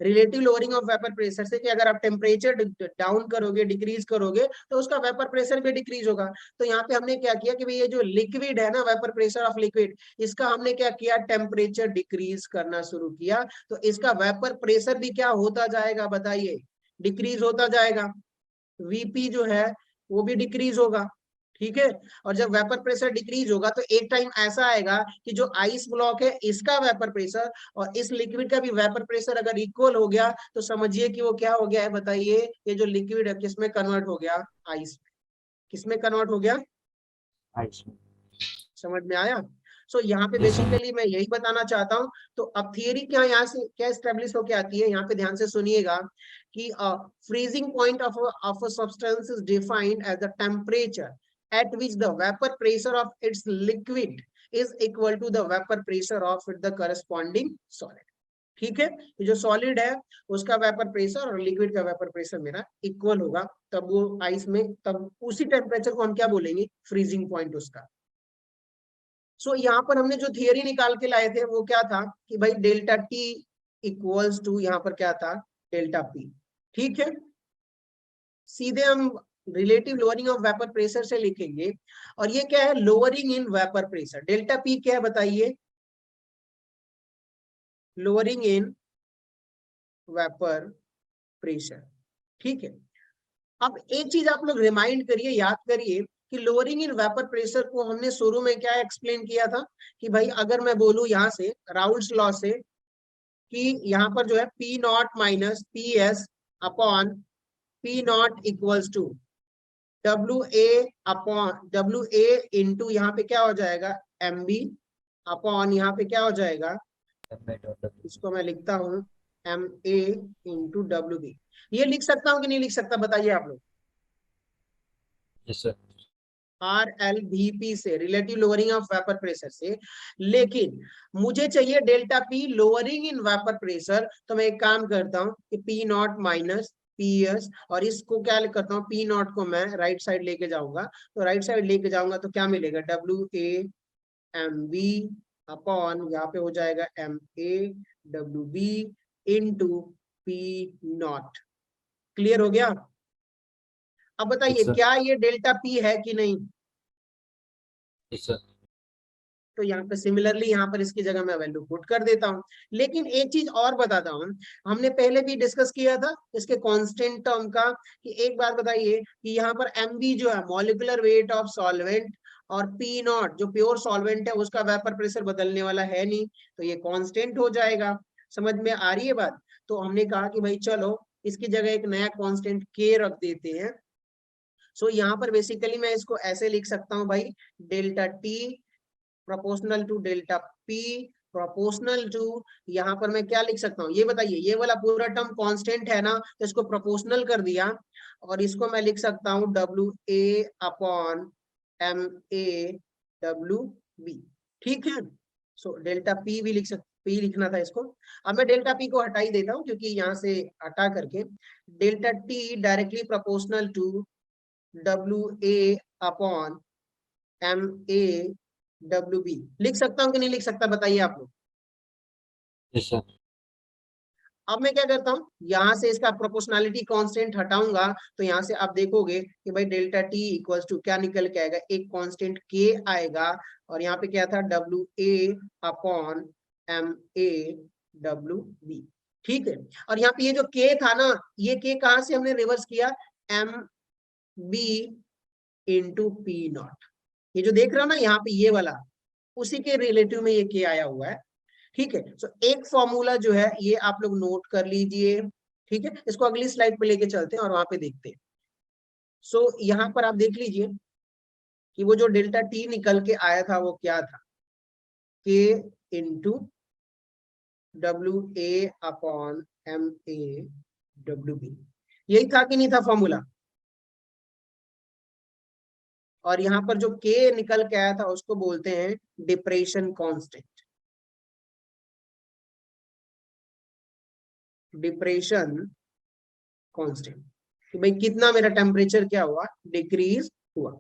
A: Relative lowering of vapour pressure से कि अगर आप टेम्परेचर डाउन करोगे, डिक्रीज करोगे तो उसका वेपर प्रेशर भी डिक्रीज होगा। तो यहाँ पे हमने क्या किया कि भाई ये जो लिक्विड है ना, वेपर प्रेशर ऑफ लिक्विड, इसका हमने क्या किया, टेम्परेचर डिक्रीज करना शुरू किया, तो इसका वेपर प्रेशर भी क्या होता जाएगा बताइए, डिक्रीज होता जाएगा, वीपी जो है वो भी डिक्रीज होगा, ठीक है। और जब वेपर प्रेशर डिक्रीज होगा तो एक टाइम ऐसा आएगा कि जो आइस ब्लॉक है इसका वेपर प्रेशर और इस लिक्विड का भी वेपर प्रेशर अगर इक्वल हो गया तो समझिए कि वो क्या हो गया है बताइए, ये जो लिक्विड है किसमें कन्वर्ट हो गया, आइस, किसमें कन्वर्ट हो गया,
D: Ice.
A: समझ में आया। सो यहाँ पे
D: Yes, sir.
A: बेसिकली मैं यही बताना चाहता हूँ। तो अब थियरी क्या यहाँ से क्या स्टेब्लिश होके आती है, यहाँ पे ध्यान से सुनिएगा कि freezing point of a substance is defined as the temperature at which the vapor pressure of its liquid is equal to the vapor pressure of the corresponding solid, ठीक है। तो जो सॉलिड है उसका वेपर प्रेशर और liquid का vapour pressure मेरा equal होगा, तब वो आइस में, तब उसी टेम्परेचर को हम क्या बोलेंगे, फ्रीजिंग पॉइंट उसका। सो यहाँ पर हमने जो थियरी निकाल के लाए थे वो क्या था कि भाई डेल्टा टी इक्वल्स टू, यहाँ पर क्या था, डेल्टा पी, ठीक है। सीधे हम relative lowering of vapour pressure से लिखेंगे, और ये क्या है, lowering in vapour pressure, delta P क्या है बताइए, लोअरिंग इन वेपर प्रेशर, ठीक है। अब एक चीज आप लोग रिमाइंड करिए, याद करिए कि लोअरिंग इन वेपर प्रेशर को हमने शुरू में क्या एक्सप्लेन किया था कि भाई अगर मैं बोलूं यहाँ से राउल्स लॉ से कि यहाँ पर जो है P naught minus P S upon P naught equals to W A upon W A into यहाँ पे क्या हो जाएगा, एम बी अपॉन यहाँ पे क्या हो जाएगा, इसको मैं लिखता हूँ M A into W B. ये लिख सकता हूँ कि नहीं लिख सकता बताइए आप लोग,
D: Yes, sir.
A: R L V P से, relative lowering of vapour pressure से। लेकिन मुझे चाहिए delta P lowering in vapour pressure, तो मैं एक काम करता हूँ कि P naught minus P S, और इसको क्या करता हूँ, पी नॉट को मैं राइट साइड लेके जाऊंगा, तो राइट साइड लेके जाऊंगा तो क्या मिलेगा, W A M B upon यहाँ पे हो जाएगा M A W B into P naught. Clear हो गया। अब बताइए
D: Yes, sir.
A: क्या ये डेल्टा पी है कि नहीं,
D: Yes, sir.
A: तो यहाँ पे सिमिलरली यहाँ पर इसकी जगह मैं वैल्यू पुट कर देता हूँ। लेकिन एक चीज और बताता हूँ, हमने पहले भी डिस्कस किया था इसके कांस्टेंट टर्म का, कि एक बात बताइए कि यहाँ पर एम बी जो है मॉलिक्यूलर वेट ऑफ सॉल्वेंट, और पी नॉट जो प्योर सॉल्वेंट है उसका वेपर प्रेशर बदलने वाला है नहीं, तो ये कांस्टेंट हो जाएगा। समझ में आ रही है बात। तो हमने कहा कि भाई चलो इसकी जगह एक नया कांस्टेंट के रख देते हैं। सो यहाँ पर बेसिकली मैं इसको ऐसे लिख सकता हूँ भाई, delta T proportional to delta P proportional to, यहाँ पर मैं क्या लिख सकता हूँ ये बताइए, ये वाला पूरा टर्म कांस्टेंट है ना, तो इसको प्रोपोर्शनल कर दिया, और इसको मैं लिख सकता हूँ W A upon M A W B, ठीक है। सो डेल्टा पी भी लिख सकते, पी लिखना था इसको। अब मैं डेल्टा पी को हटा ही देता हूँ क्योंकि यहाँ से हटा करके delta T directly proportional to W A upon M A W B लिख सकता हूँ कि नहीं लिख सकता बताइए आप लोग।
D: Yes, sir.
A: अब मैं क्या करता हूँ, यहाँ से इसका प्रोपोर्शनैलिटी कांस्टेंट हटाऊंगा, तो यहाँ से आप देखोगे कि भाई डेल्टा टी इक्वल्स टू क्या निकल के आएगा, एक कांस्टेंट के आएगा, और यहाँ पे क्या था, W A upon M A W B, ठीक है। और यहाँ पे ये जो के था ना, ये के कहाँ से हमने रिवर्स किया, M B into P naught, ये जो देख रहा हो ना यहाँ पे ये वाला, उसी के रिलेटिव में ये के आया हुआ है, ठीक है। सो एक फॉर्मूला जो है ये आप लोग नोट कर लीजिए, ठीक है। इसको अगली स्लाइड पे लेके चलते हैं और वहां पे देखते हैं। सो यहाँ पर आप देख लीजिए कि वो जो डेल्टा टी निकल के आया था वो क्या था, K into W A upon M A W B, यही था कि नहीं था फॉर्मूला। और यहाँ पर जो के निकल के आया था उसको बोलते हैं डिप्रेशन कांस्टेंट, डिप्रेशन कांस्टेंट, कि भाई कितना मेरा टेम्परेचर क्या हुआ, डिक्रीज हुआ।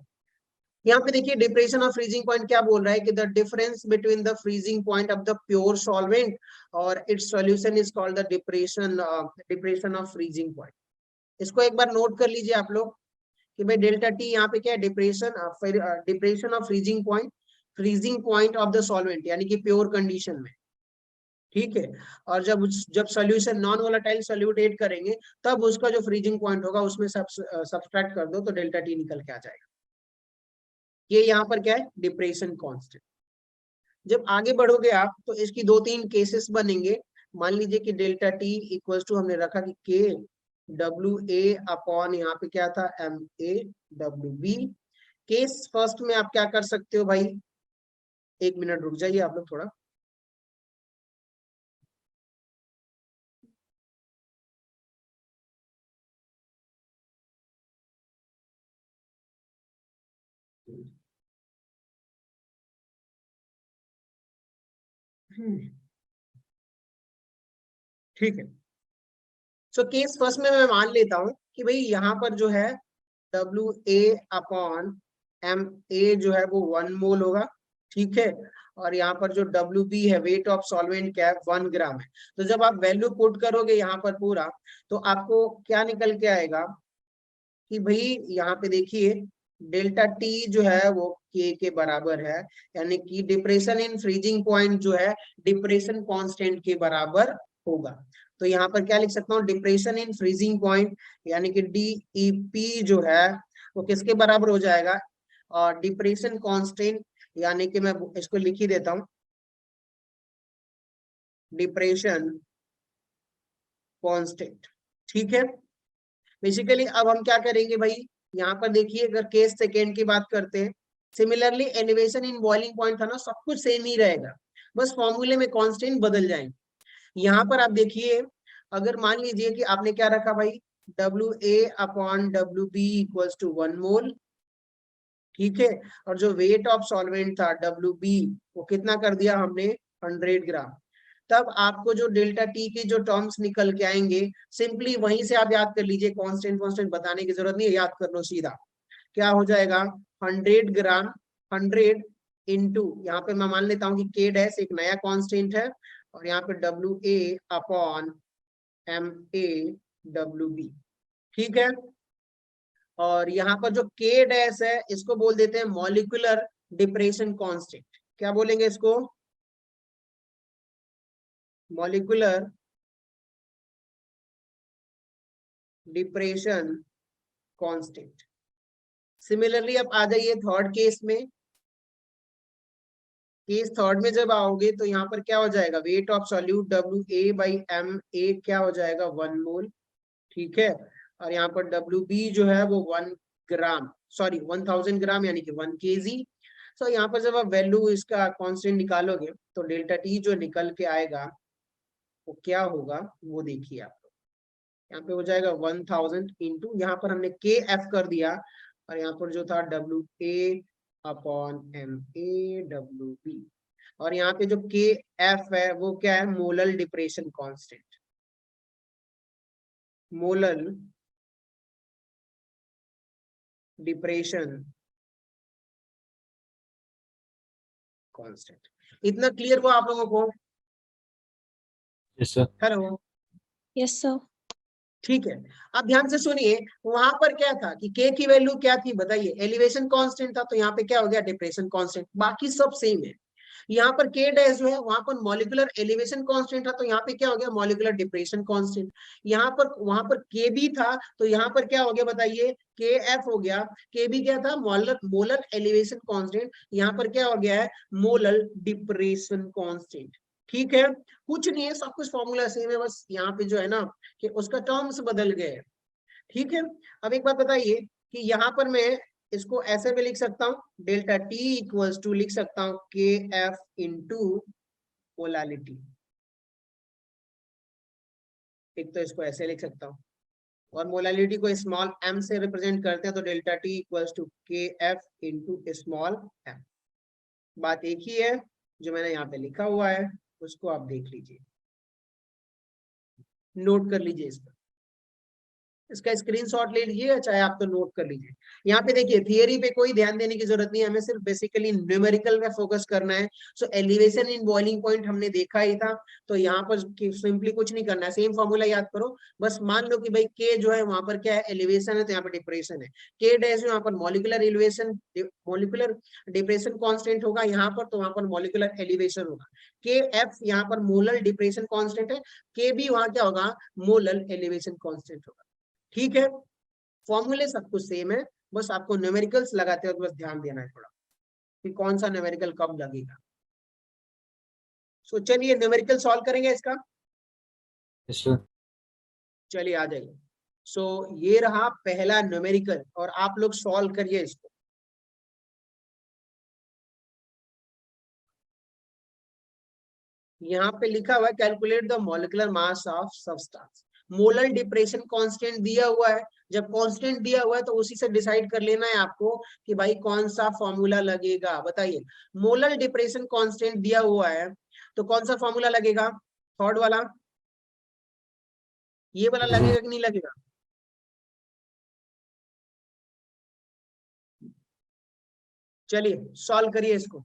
A: यहाँ पे देखिए डिप्रेशन ऑफ फ्रीजिंग पॉइंट क्या बोल रहा है कि the difference between the freezing point of the pure solvent और its solution is called the depression of freezing point. इसको एक बार नोट कर लीजिए आप लोग कि भाई डेल्टा टी यहाँ पे क्या है, depression of freezing point of the solvent यानी कि प्योर कंडीशन में, ठीक है। और जब जब solution non volatile solute add करेंगे तब उसका जो फ्रीजिंग पॉइंट होगा उसमें सब्सट्रैक्ट कर दो तो डेल्टा टी निकल के आ जाएगा। ये यहाँ पर क्या है, डिप्रेशन कांस्टेंट। जब आगे बढ़ोगे आप तो इसकी 2-3 केसेस बनेंगे। मान लीजिए कि डेल्टा टी इक्वल टू हमने रखा कि के डब्ल्यू ए अपॉन यहाँ पे क्या था, M A W B. Case first में आप क्या कर सकते हो भाई, 1 मिनट रुक जाइए आप लोग थोड़ा। ठीक है, सो केस फर्स्ट में मैं मान लेता हूं कि भाई यहाँ पर जो है W A upon M A जो है वो 1 मोल होगा, ठीक है। और यहाँ पर जो डब्ल्यू बी है, वेट ऑफ सॉल्वेंट क्या है, 1 ग्राम है। तो जब आप वैल्यू पुट करोगे यहाँ पर पूरा, तो आपको क्या निकल के आएगा कि भाई यहाँ पे देखिए डेल्टा टी जो है वो के बराबर है, यानी कि डिप्रेशन इन फ्रीजिंग पॉइंट जो है डिप्रेशन कांस्टेंट के बराबर होगा। तो यहाँ पर क्या लिख सकता हूँ, डिप्रेशन इन फ्रीजिंग पॉइंट यानी कि डीईपी जो है वो किसके बराबर हो जाएगा, और डिप्रेशन कांस्टेंट यानी कि मैं इसको लिख ही देता हूँ, डिप्रेशन कांस्टेंट, ठीक है। बेसिकली अब हम क्या करेंगे भाई, यहाँ पर देखिए अगर केस सेकेंड की बात करते हैं, similarly elevation in boiling point था ना, सब कुछ सेम ही रहेगा, बस फॉर्मूले में कांस्टेंट बदल जाएंगे। यहाँ पर आप देखिए अगर मान लीजिए कि आपने क्या रखा भाई, W A upon W B equals to 1 mole, ठीक है। और जो वेट ऑफ सॉल्वेंट था डब्ल्यू बी वो कितना कर दिया हमने, 100 ग्राम। तब आपको जो डेल्टा टी की जो टर्म्स निकल के आएंगे सिंपली वहीं से आप याद कर लीजिए, कांस्टेंट कांस्टेंट बताने की जरूरत नहीं है, याद कर लो सीधा। क्या हो जाएगा, 100 ग्राम 100 इंटू, यहाँ पे मैं मान लेता हूँ कि के डैश एक नया कांस्टेंट है, और यहाँ पे W A upon M A W B, ठीक है। और यहाँ पर जो के डैश है इसको बोल देते हैं मॉलिक्यूलर डिप्रेशन कांस्टेंट। क्या बोलेंगे इसको, मॉलिक्यूलर डिप्रेशन कांस्टेंट। सिमिलरली अब आ जाइए थर्ड केस में। केस थर्ड में जब आओगे तो यहाँ पर क्या हो जाएगा, weight of solute W A by M A क्या हो जाएगा, 1 मोल, ठीक है। और यहाँ पर डब्ल्यू बी जो है वो 1 ग्राम, सॉरी 1000 ग्राम यानी कि 1 केजी। सो यहाँ पर जब आप वैल्यू इसका कांस्टेंट निकालोगे तो डेल्टा टी जो निकल के आएगा वो क्या होगा, वो देखिए आप लोग। यहाँ पे हो जाएगा 1000 इंटू, यहाँ पर हमने के एफ कर दिया, और यहाँ पर जो था W A upon M A W B. और यहाँ पे जो के एफ है वो क्या है, molal depression constant, molal depression constant. इतना क्लियर हुआ आप लोगों को,
D: Yes, sir.
A: Hello,
C: Yes, sir.
A: ठीक है। अब ध्यान से सुनिए, वहां पर क्या था कि के की वैल्यू क्या थी बताइए, एलिवेशन कांस्टेंट था, तो यहाँ पे क्या हो गया, डिप्रेशन कांस्टेंट, बाकी सब सेम है। यहाँ पर के डैश जो है वहां पर मॉलिक्यूलर एलिवेशन कांस्टेंट था, तो यहाँ पे क्या हो गया, मॉलिक्यूलर डिप्रेशन कांस्टेंट। यहाँ पर वहां पर के बी था, तो यहाँ पर क्या हो गया बताइए, के एफ हो गया। के बी क्या था, मोलर एलिवेशन कांस्टेंट, यहाँ पर क्या हो गया है, मोलर डिप्रेशन कांस्टेंट, ठीक है। कुछ नहीं है, सब कुछ फॉर्मूला सेम है, बस यहाँ पे जो है ना कि उसका टर्म्स बदल गए, ठीक है। अब एक बात बताइए कि यहाँ पर मैं इसको ऐसे भी लिख सकता हूँ, डेल्टा टी इक्वल्स टू लिख सकता हूँ के एफ इंटू मोलालिटी। एक तो इसको ऐसे लिख सकता हूँ, और मोलालिटी को स्मॉल एम से रिप्रेजेंट करते हैं, तो डेल्टा टी इक्वल्स टू के एफ इंटू स्मॉल एम। बात एक ही है, जो मैंने यहाँ पे लिखा हुआ है उसको आप देख लीजिए। नोट कर लीजिए इसका स्क्रीनशॉट ले लीजिए, चाहे आप तो नोट कर लीजिए। यहाँ पे देखिए थियरी पे कोई ध्यान देने की जरूरत नहीं है, हमें सिर्फ बेसिकली न्यूमेरिकल में फोकस करना है। सो एलिवेशन इन बॉइलिंग पॉइंट हमने देखा ही था, तो यहाँ पर सिंपली कुछ नहीं करना है, सेम फॉर्मूला याद करो। बस मान लो कि भाई के जो है वहां पर क्या है, एलिवेशन है, तो यहाँ पर डिप्रेशन है। के डैश यहाँ पर molecular elevation, molecular depression constant होगा यहाँ पर, तो वहां पर मॉलिकुलर एलिवेशन होगा। के एफ यहाँ पर मोलर डिप्रेशन कांस्टेंट है, के भी वहां क्या होगा, मोलर एलिवेशन कांस्टेंट होगा। ठीक है, फॉर्मूले सब कुछ सेम है, बस आपको न्यूमेरिकल्स लगाते वक्त बस ध्यान देना है थोड़ा कि कौन सा न्यूमेरिकल कब लगेगा। सो चलिए न्यूमेरिकल सॉल्व करेंगे इसका।
D: Yes, sir.
A: चलिए आ जाइए। सो ये रहा पहला न्यूमेरिकल और आप लोग सॉल्व करिए इसको। यहाँ पे लिखा हुआ है calculate the molecular mass of substance. Molar depression constant दिया हुआ है, जब कांस्टेंट दिया हुआ है तो उसी से डिसाइड कर लेना है आपको कि भाई कौन सा फॉर्मूला लगेगा। बताइए, मोलर डिप्रेशन कांस्टेंट दिया हुआ है तो कौन सा फॉर्मूला लगेगा, थर्ड वाला, ये वाला लगेगा कि नहीं लगेगा? चलिए सॉल्व करिए इसको।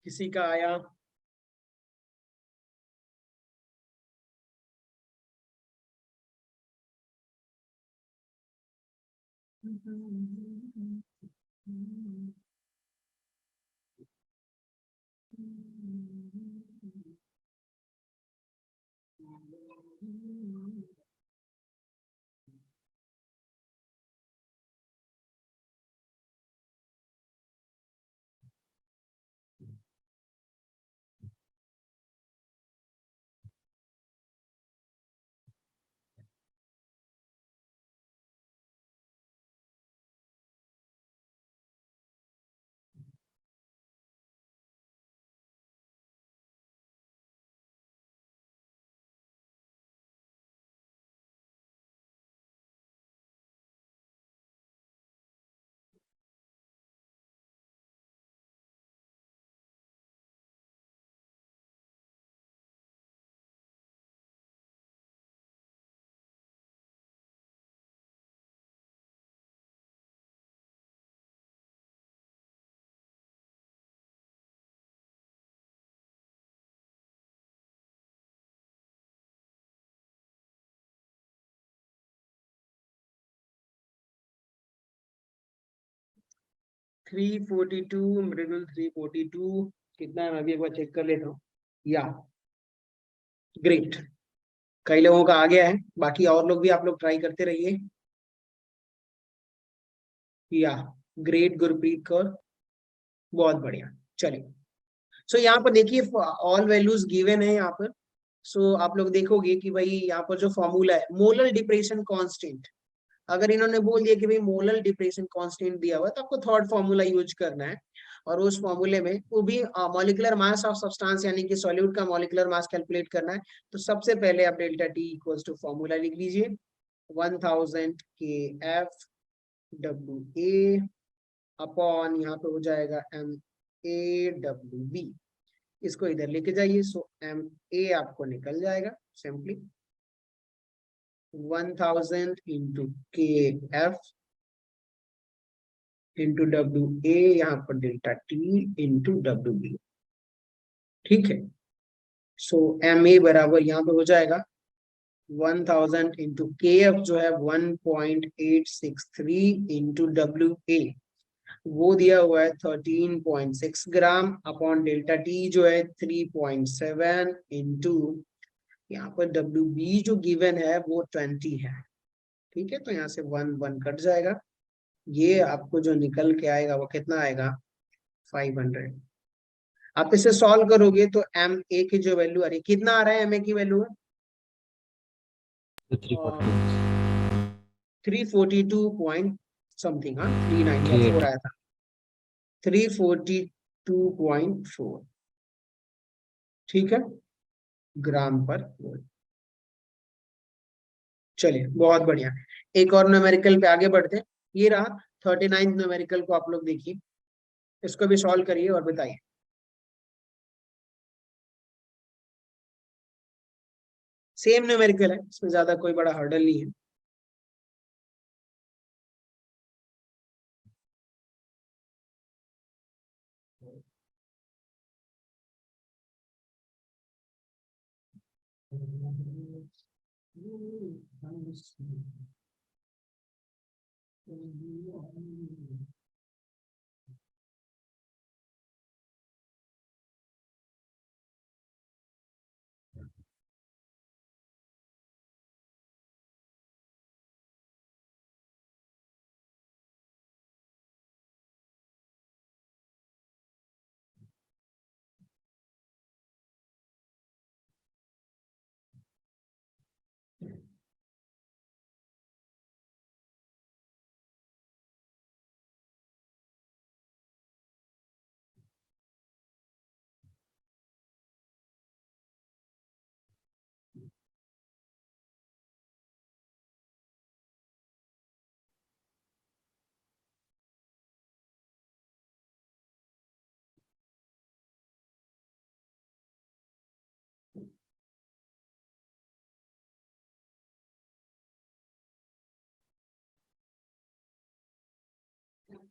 A: किसी का आया? थ्री 42 मृदुल 342 कितना है, मैं भी एक बार चेक कर लेता हूँ। या ग्रेट, कई लोगों का आ गया है, बाकी और लोग भी आप लोग ट्राई करते रहिए। या ग्रेट गुरप्रीत कौर, बहुत बढ़िया। चलिए सो यहाँ पर देखिए ऑल वैल्यूज गिवन है यहाँ पर। सो आप लोग देखोगे कि भाई यहाँ पर जो फॉर्मूला है मोलर डिप्रेशन कांस्टेंट, अगर इन्होंने बोल दिया कि भाई मोलर डिप्रेशन कांस्टेंट दिया हुआ है तो आपको थर्ड फॉर्मूला यूज करना है, और उस फॉर्मूले में वो भी मॉलिक्यूलर मास ऑफ सब्सटेंस यानी कि सॉल्यूट का मॉलिक्यूलर मास कैलकुलेट करना है। तो सबसे पहले आप delta T equals to formula लिख लीजिए 1000 के एफ डब्ल्यू ए अपॉन यहाँ पे हो जाएगा एम ए डब्ल्यू बी, इसको इधर लेके जाइए। सो एम ए आपको निकल जाएगा simply 1000 into K F into W A, यहाँ पर delta T into W B. ठीक है, सो एम ए बराबर यहाँ पे हो जाएगा 1000 इंटू के एफ जो है 1.863 इंटू डब्ल्यू ए वो दिया हुआ है 13.6 ग्राम अपॉन डेल्टा टी जो है 3.7 इंटू यहाँ पर डब्ल्यू बी जो गिवन है वो 20 है। ठीक है, तो यहाँ से 1 कट जाएगा, ये आपको जो निकल के आएगा वो कितना आएगा 500। आप इसे सॉल्व करोगे तो एम ए की जो वैल्यू आ रही है, कितना आ रहा है एम ए की वैल्यू? 342 पॉइंट समथिंग, हाँ 39 या 4 आया था, 342.4, ठीक है, ग्राम पर वोल्ट। चलिए बहुत बढ़िया, एक और न्यूमेरिकल पे आगे बढ़ते हैं। ये रहा 39 न्यूमेरिकल को आप लोग देखिए, इसको भी सॉल्व करिए और बताइए। सेम न्यूमेरिकल है, इसमें ज्यादा कोई बड़ा हर्डल नहीं है।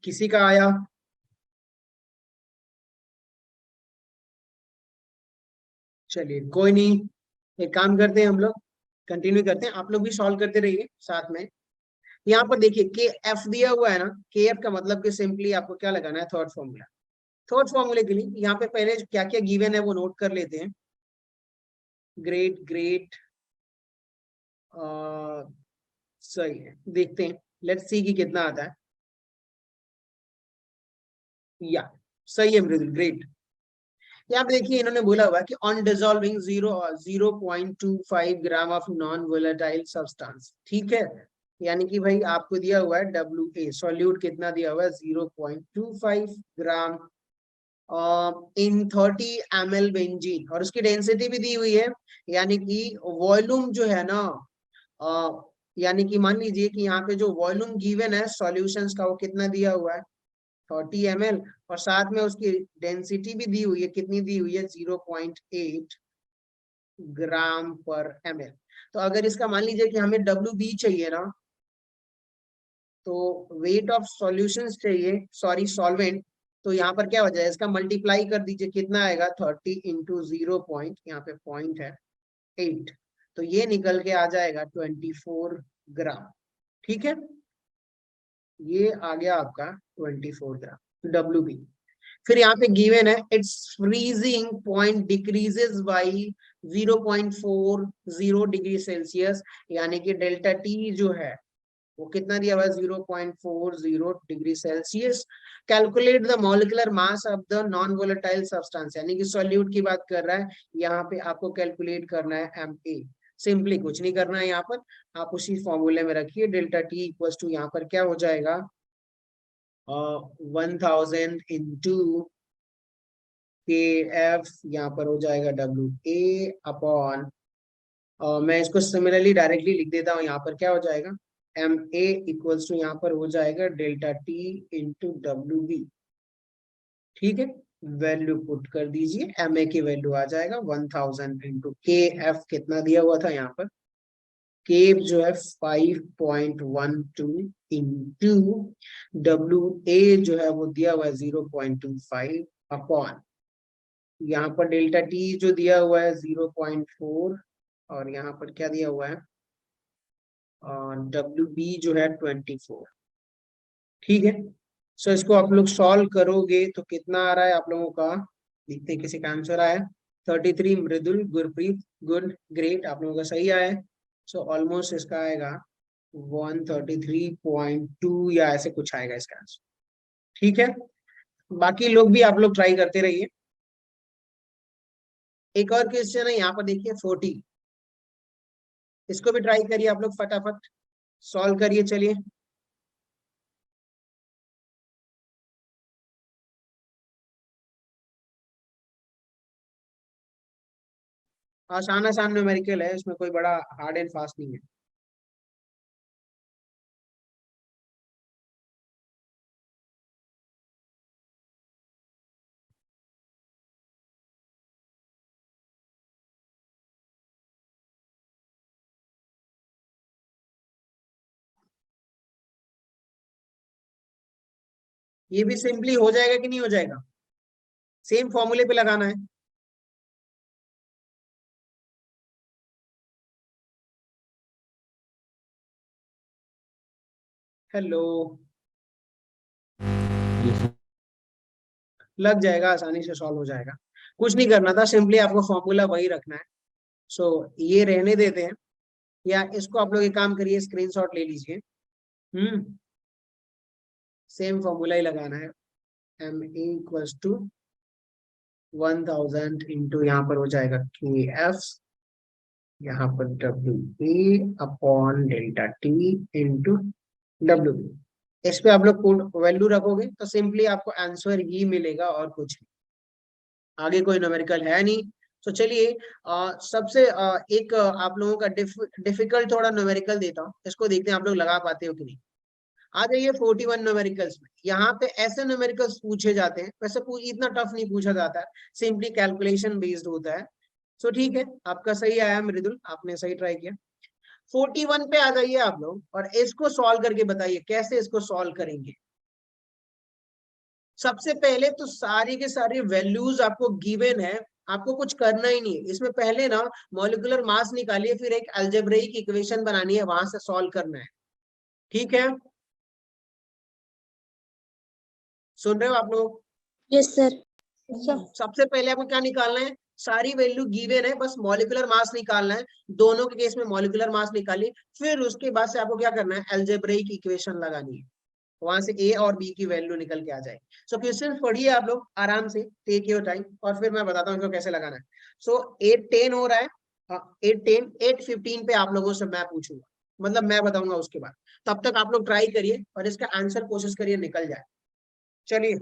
A: किसी का आया? चलिए कोई नहीं, एक काम करते हैं हम लोग, कंटिन्यू करते हैं, आप लोग भी सॉल्व करते रहिए साथ में। यहाँ पर देखिए के एफ दिया हुआ है ना, के एफ का मतलब कि सिंपली आपको क्या लगाना है, थर्ड फॉर्मूला। थर्ड फॉर्मूले के लिए यहाँ पे पहले क्या क्या गिवन है वो नोट कर लेते हैं। ग्रेट ग्रेट, सही है, देखते हैं, लेट्स सी कि कितना आता है। या सही है मृदुल, ग्रेट। यहाँ पे देखिए इन्होंने बोला हुआ है कि on dissolving 0.25 gram of non volatile substance, ठीक है, यानी कि भाई आपको दिया हुआ है WA सॉल्यूट कितना दिया हुआ है 0.25 ग्राम इन 30 ml बेंजीन, और उसकी डेंसिटी भी दी हुई है, यानी कि वॉल्यूम जो है ना, यानी कि मान लीजिए कि यहाँ पे जो वॉल्यूम गिवन है सॉल्यूशंस का वो कितना दिया हुआ है 30 ml, और साथ में उसकी डेंसिटी भी दी हुई है, कितनी दी हुई है 0.8 ग्राम पर ml। तो अगर इसका मान लीजिए कि हमें WB चाहिए ना, तो वेट ऑफ सॉल्यूशंस चाहिए, सॉरी सॉल्वेंट, तो यहाँ पर क्या हो जाए, इसका मल्टीप्लाई कर दीजिए, कितना आएगा 30 इंटू 0 पॉइंट, यहाँ पे पॉइंट है 8, तो ये निकल के आ जाएगा 24 ग्राम, ठीक है, ये आ गया आपका 24 ग्राम WB। फिर यहाँ पे गिवन है it's freezing point decreases by 0.40 degree Celsius, यानी कि डेल्टा टी जो है वो कितना दिया हुआ है 0.40 degree Celsius. Calculate the molecular mass of the non volatile substance, यानी कि सॉल्यूट की बात कर रहा है, यहाँ पे आपको कैलकुलेट करना है MA। सिंपली कुछ नहीं करना है, यहाँ पर आप उसी फॉर्मूले में रखिए, डेल्टा टी इक्वल टू यहाँ पर क्या हो जाएगा 1000 इंटू के एफ, यहाँ पर हो जाएगा WA अपॉन, मैं इसको सिमिलरली डायरेक्टली लिख देता हूँ, यहाँ पर क्या हो जाएगा MA इक्वल्स टू यहाँ पर हो जाएगा डेल्टा टी इंटू WB, ठीक है, वैल्यू पुट कर दीजिए, MA की वैल्यू आ जाएगा 1000 इंटू के एफ, कितना दिया हुआ था यहाँ पर के जो है 5.12 इंटू WA जो है वो दिया हुआ है 0.25 अपॉन, यहाँ पर डेल्टा टी जो दिया हुआ है 0.4, और यहाँ पर क्या दिया हुआ है WB जो है 24, ठीक है। सो इसको आप लोग सॉल्व करोगे तो कितना आ रहा है आप लोगों का, देखते हैं किसी का आंसर आया 33, मृदुल गुरप्रीत गुड ग्रेट, आप लोगों का सही आया है। सो ऑलमोस्ट इसका आएगा 133.2 या ऐसे कुछ आएगा इसका आंसर, ठीक है। बाकी लोग भी आप लोग ट्राई करते रहिए। एक और क्वेश्चन है यहाँ पर देखिए 40, इसको भी ट्राई करिए आप लोग, फटाफट सॉल्व करिए। चलिए आसान आसान न्यूमेरिकल है, इसमें कोई बड़ा हार्ड एंड फास्ट नहीं है। ये भी सिंपली हो जाएगा कि नहीं हो जाएगा? सेम फॉर्मूले पे लगाना है। Hello,
D: Yes, sir.
A: लग जाएगा, आसानी से सॉल्व हो जाएगा। कुछ नहीं करना था, सिंपली आपको फॉर्मूला वही रखना है। सो ये रहने देते हैं, या इसको आप लोग एक काम करिए, स्क्रीनशॉट ले लीजिए। सेम फॉर्मूला ही लगाना है। एम इक्वल्स टू 1000 इंटू, यहाँ पर हो जाएगा के एफ, यहाँ पर W A upon delta T into W B. इस पे आप लोग वैल्यू रखोगे तो सिंपली आपको आंसर ही मिलेगा और कुछ नहीं, आगे कोई न्यूमेरिकल है नहीं। तो चलिए सबसे एक आप लोगों का डिफिकल्ट थोड़ा न्यूमेरिकल देता हूँ, इसको देखते हैं आप लोग लगा पाते हो कि नहीं। आ जाइए 41 न्यूमेरिकल्स में। यहाँ पे ऐसे न्यूमेरिकल्स पूछे जाते हैं, वैसे इतना टफ नहीं पूछा जाता है, सिंपली कैलकुलेशन बेस्ड होता है। सो ठीक है, आपका सही आया मृदुल, आपने सही ट्राई किया। 41 पे आ जाइए आप लोग और इसको सॉल्व करके बताइए कैसे इसको सॉल्व करेंगे। सबसे पहले तो सारी के सारी वैल्यूज आपको गिवन है, आपको कुछ करना ही नहीं है इसमें। पहले ना मॉलिक्यूलर मास निकालिए, फिर एक अलजेब्रिक इक्वेशन बनानी है, वहां से सॉल्व करना है। ठीक है, सुन रहे हो आप लोग?
C: Yes sir.
A: सबसे पहले आपको क्या निकालना है, सारी वैल्यू गिवन है, बस मॉलिक्यूलर मास निकालना है। दोनों के केस में मॉलिक्यूलर मास निकालिए, फिर उसके बाद से आपको क्या करना है, अलजेब्रिक इक्वेशन लगानी है, वहां से ए और बी की वैल्यू निकल के आ जाए। सो क्वेश्चन पढ़िए आप लोग आराम से, टेक योर टाइम, और फिर मैं बताता हूँ इसको कैसे लगाना है। सो 8:10 हो रहा है, 8:10, 8:15 पे आप लोगों से मैं पूछूंगा, मतलब मैं बताऊंगा उसके बाद। तब तक आप लोग ट्राई करिए और इसका आंसर कोशिश करिए निकल जाए। चलिए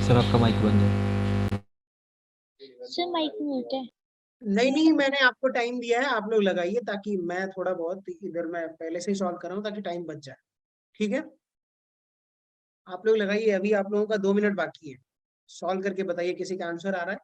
D: सर आपका माइक बंद है।
C: सर माइक म्यूट है।
A: नहीं नहीं, मैंने आपको टाइम दिया है, आप लोग लगाइए ताकि मैं थोड़ा बहुत इधर मैं पहले से ही सॉल्व कर रहा हूँ ताकि टाइम बच जाए। ठीक है, आप लोग लगाइए, अभी आप लोगों का 2 मिनट बाकी है। सॉल्व करके बताइए किसी का आंसर आ रहा है।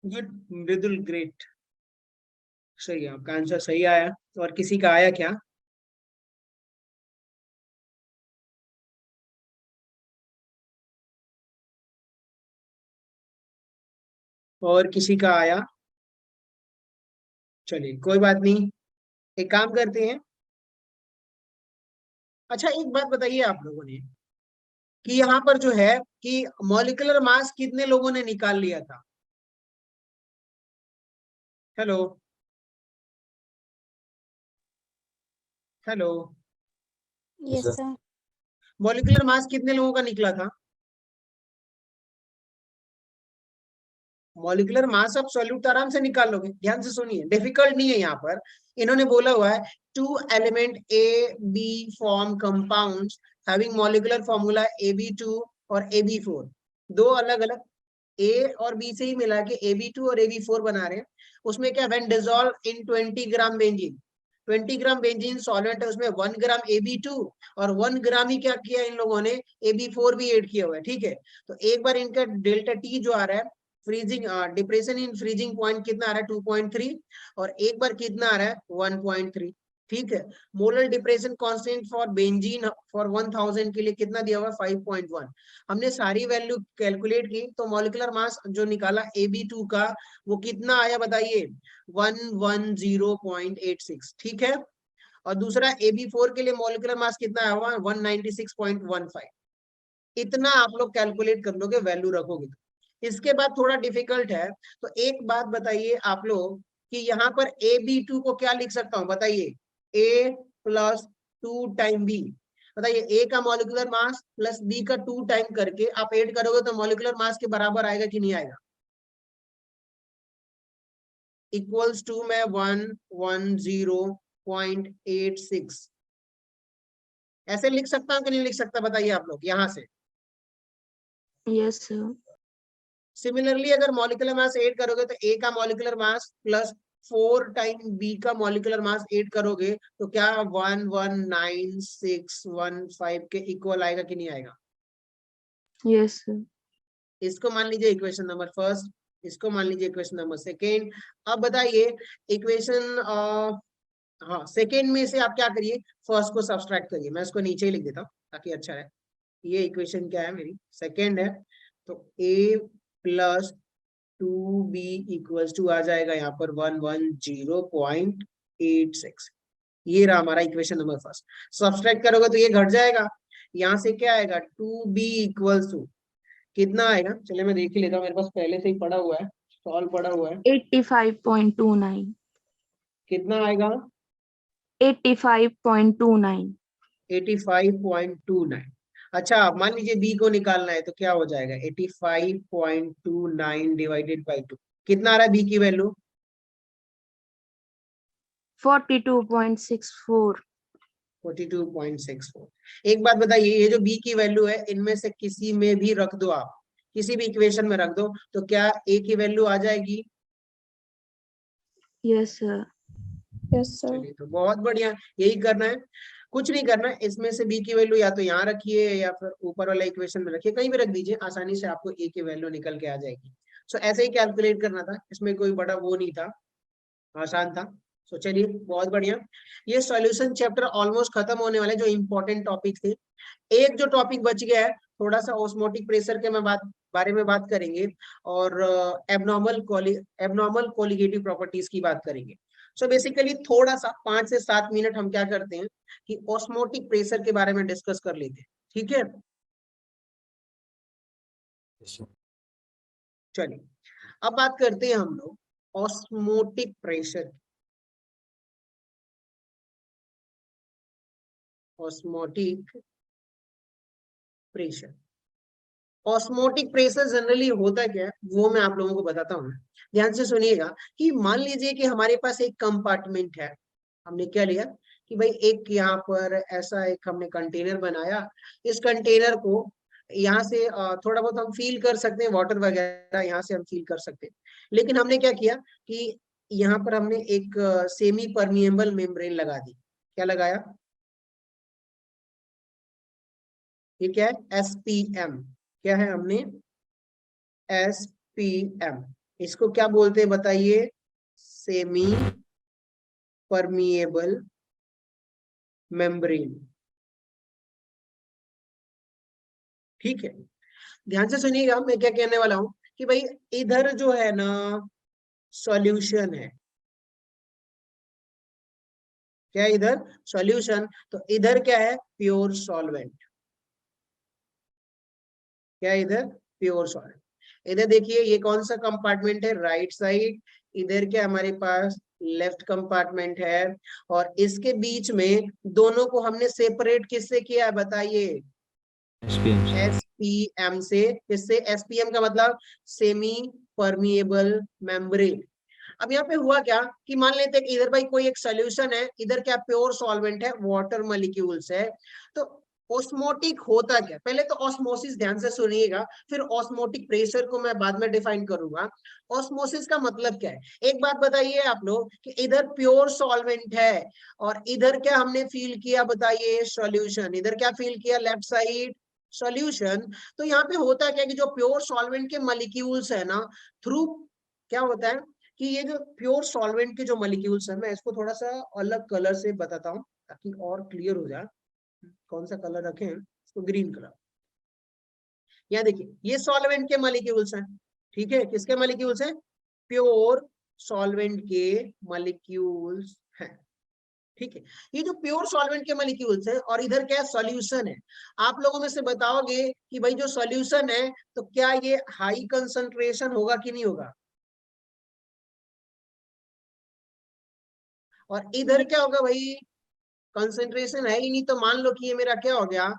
A: गुड मृदुल, ग्रेट, सही है, आपका आंसर सही आया। और किसी का आया क्या? और किसी का आया? चलिए कोई बात नहीं, एक काम करते हैं। अच्छा एक बात बताइए आप लोगों ने कि यहाँ पर जो है कि मॉलिक्यूलर मास कितने लोगों ने निकाल लिया था? Hello hello,
C: yes sir.
A: Molecular mass कितने लोगों का निकला था? मॉलिक्यूलर मास ऑफ सॉल्यूट तो आराम से निकाल लोगे, ध्यान से सुनिए, डिफिकल्ट नहीं है यहाँ पर। इन्होंने बोला हुआ है 2 element A B form compounds having molecular formula AB2 और AB4। दो अलग अलग ए और बी से ही मिला के AB2 और AB4 बना रहे हैं। उसमें क्या, when dissolve in 20 gram benzene, 20 gram benzene solvent है, उसमें 1 ग्राम AB2 और 1 ग्राम ही क्या किया इन लोगों ने, AB4 भी ऐड किया हुआ है। ठीक है, तो एक बार इनका डेल्टा टी जो आ रहा है, freezing depression in freezing point कितना आ रहा है 2.3, और एक बार कितना आ रहा है 1.3। ठीक है, molar depression constant for benzene for 1000 के लिए कितना दिया हुआ 5.1। हमने सारी वैल्यू कैलकुलेट की तो मॉलिक्यूलर मास जो निकाला AB2 का वो कितना आया बताइए, 110.86। ठीक है, और दूसरा AB4 के लिए मॉलिक्यूलर मास कितना आया हुआ 196.15। इतना आप लोग कैलकुलेट कर लोगे, वैल्यू रखोगे। इसके बाद थोड़ा डिफिकल्ट है, तो एक बात बताइए आप लोग कि यहाँ पर AB2 को क्या लिख सकता हूं बताइए, A प्लस 2 टाइम B। बताइए A का मॉलिक्यूलर मास प्लस B का 2 टाइम करके आप ऐड करोगे तो मॉलिक्यूलर मास के बराबर आएगा कि नहीं आएगा? इक्वल्स टू में 110.86 ऐसे लिख सकता हूं कि नहीं लिख सकता बताइए आप लोग यहां से।
C: Yes sir.
A: सिमिलरली अगर मॉलिक्यूलर मास ऐड करोगे तो ए का molecular mass plus 4 time B का मॉलिक्यूलर मास ऐड करोगे तो क्या 119.615 के इक्वल आएगा कि नहीं आएगा?
C: Yes sir.
A: इसको मान लीजिए इक्वेशन नंबर फर्स्ट, इसको मान लीजिए इक्वेशन नंबर सेकेंड। अब बताइए इक्वेशन हाँ, सेकेंड में से आप क्या करिए, फर्स्ट को सब्सट्रैक्ट करिए। मैं इसको नीचे ही लिख देता हूँ ताकि अच्छा रहे। ये इक्वेशन क्या है मेरी, सेकेंड है, तो a plus 2b equals to आ जाएगा यहाँ पर 110.86। ये रहा हमारा इक्वेशन नंबर फर्स्ट। सब्सट्रैक्ट करोगे तो ये घट जाएगा, यहाँ से क्या आएगा 2b इक्वल्स टू कितना आएगा, चलिए मैं देख ही लेता हूँ, मेरे पास पहले से ही पड़ा हुआ है, सॉल्व पड़ा हुआ है।
C: 85.29
A: कितना आएगा
C: 85.29
A: 85.29। अच्छा, मान लीजिए b को निकालना है तो क्या हो जाएगा 85.29 डिवाइडेड बाई 2, कितना आ रहा है b की वैल्यू
C: 42.64
A: 42.64। एक बात बताइए, ये जो b की वैल्यू है इनमें से किसी में भी रख दो, आप किसी भी इक्वेशन में रख दो तो क्या a की वैल्यू आ जाएगी?
C: Yes sir.
A: चलिए तो बहुत बढ़िया, यही करना है, कुछ नहीं करना है। इसमें से b की वैल्यू या तो यहाँ रखिए या फिर ऊपर वाला इक्वेशन में रखिए, कहीं भी रख दीजिए, आसानी से आपको a की वैल्यू निकल के आ जाएगी। सो ऐसे ही कैलकुलेट करना था, इसमें कोई बड़ा वो नहीं था, आसान था। सो चलिए बहुत बढ़िया, ये सॉल्यूशन चैप्टर ऑलमोस्ट खत्म होने वाले, जो इंपॉर्टेंट टॉपिक थे। एक जो टॉपिक बच गया है थोड़ा सा, ऑस्मोटिक प्रेशर के बारे में बात करेंगे और एबनॉर्मल कोलिगेटिव प्रॉपर्टीज की बात करेंगे। सो बेसिकली थोड़ा सा 5 से 7 मिनट हम क्या करते हैं कि ऑस्मोटिक प्रेशर के बारे में डिस्कस कर लेते हैं, ठीक है। चलिए अब बात करते हैं हम लोग osmotic pressure. Osmotic pressure, osmotic pressure generally होता क्या है वो मैं आप लोगों को बताता हूँ। ध्यान से सुनिएगा कि मान लीजिए कि हमारे पास एक कंपार्टमेंट है, हमने क्या लिया कि भाई एक यहाँ पर ऐसा एक हमने कंटेनर बनाया, इस कंटेनर को यहाँ से थोड़ा बहुत हम फील कर सकते हैं, वाटर वगैरह यहाँ से हम फील कर सकते हैं, लेकिन हमने क्या किया कि यहाँ पर हमने एक सेमी परमिएबल मेम्ब्रेन लगा दी। क्या लगाया, ये क्या है SPM, क्या है हमने SPM, इसको क्या बोलते हैं बताइए, सेमी परमिएबल मेम्ब्रेन, ठीक है। ध्यान से सुनिएगा मैं क्या कहने वाला हूं कि भाई इधर जो है ना सॉल्यूशन है, क्या है इधर सॉल्यूशन, तो इधर क्या है प्योर सॉल्वेंट, क्या है इधर प्योर सॉल्वेंट। इधर देखिए ये कौन सा कंपार्टमेंट है, राइट साइड, इधर क्या हमारे पास लेफ्ट कंपार्टमेंट है, और इसके बीच में दोनों को हमने सेपरेट किससे किया है बताइए, SPM से। किससे, SPM का मतलब सेमी परमिएबल मेम्ब्रेन। अब यहाँ पे हुआ क्या कि मान लेते हैं कि इधर भाई कोई एक सोल्यूशन है, इधर क्या प्योर सॉल्वेंट है, वाटर मॉलिक्यूल्स है। तो ऑस्मोटिक होता क्या, पहले तो ऑस्मोसिस ध्यान से सुनिएगा, फिर ऑस्मोटिक प्रेशर को मैं बाद में डिफाइन करूंगा। ऑस्मोसिस का मतलब क्या है, एक बात बताइए आप लोग कि इधर प्योर सॉल्वेंट है और इधर क्या हमने फील किया बताइए सॉल्यूशन, इधर क्या फील किया लेफ्ट साइड सॉल्यूशन। तो यहाँ पे होता क्या कि जो प्योर सॉल्वेंट के मॉलिक्यूल्स है ना, थ्रू क्या होता है कि ये जो प्योर सॉल्वेंट के जो मॉलिक्यूल्स है, मैं इसको थोड़ा सा अलग कलर से बताता हूँ ताकि और क्लियर हो जाए। कौन सा कलर रखें, इसको ग्रीन कलर। यहाँ देखिए ये सॉल्वेंट के मॉलिक्यूल्स हैं, ठीक है, किसके मॉलिक्यूल्स हैं, प्योर सॉल्वेंट के मॉलिक्यूल्स हैं, ठीक है। ये जो प्योर सॉल्वेंट के मॉलिक्यूल्स है और इधर क्या सॉल्यूशन है, आप लोगों में से बताओगे कि भाई जो सॉल्यूशन है तो क्या ये हाई कंसंट्रेशन होगा कि नहीं होगा, और इधर क्या होगा भाई कंसंट्रेशन है ही नहीं, तो मान लो कि ये मेरा क्या हो गया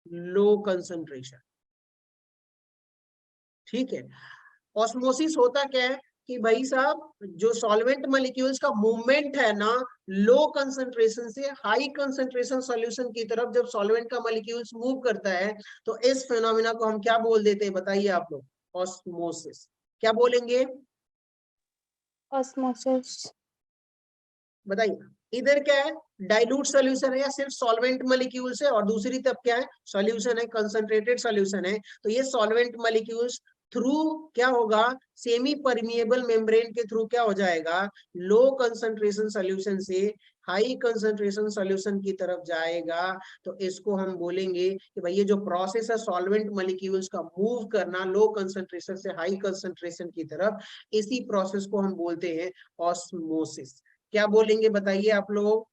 A: लो कंसंट्रेशन, ठीक है। ऑस्मोसिस होता क्या है कि भाई साहब जो सॉल्वेंट मॉलिक्यूल्स का मूवमेंट है ना, लो कंसंट्रेशन से हाई कंसंट्रेशन सॉल्यूशन की तरफ जब सॉल्वेंट का मॉलिक्यूल्स मूव करता है, तो इस फिनोमेना को हम क्या बोल देते हैं बताइए आप लोग, ऑस्मोसिस। क्या बोलेंगे,
C: ऑस्मोसिस।
A: बताइए। इधर क्या है डाइल्यूट सॉल्यूशन है या सिर्फ सॉल्वेंट मॉलिक्यूल्स है, और दूसरी तरफ क्या है सॉल्यूशन है, कंसंट्रेटेड सॉल्यूशन है। तो ये सॉल्वेंट मॉलिक्यूल्स थ्रू क्या होगा, सेमी परमिएबल मेम्ब्रेन के थ्रू क्या हो जाएगा, लो कंसंट्रेशन सॉल्यूशन से हाई कंसंट्रेशन सॉल्यूशन की तरफ जाएगा। तो इसको हम बोलेंगे कि भाई ये जो प्रोसेस है सॉल्वेंट मॉलिक्यूल्स का मूव करना लो कंसंट्रेशन से हाई कंसंट्रेशन की तरफ, इसी प्रोसेस को हम बोलते हैं ऑस्मोसिस। क्या बोलेंगे बताइए आप लोग,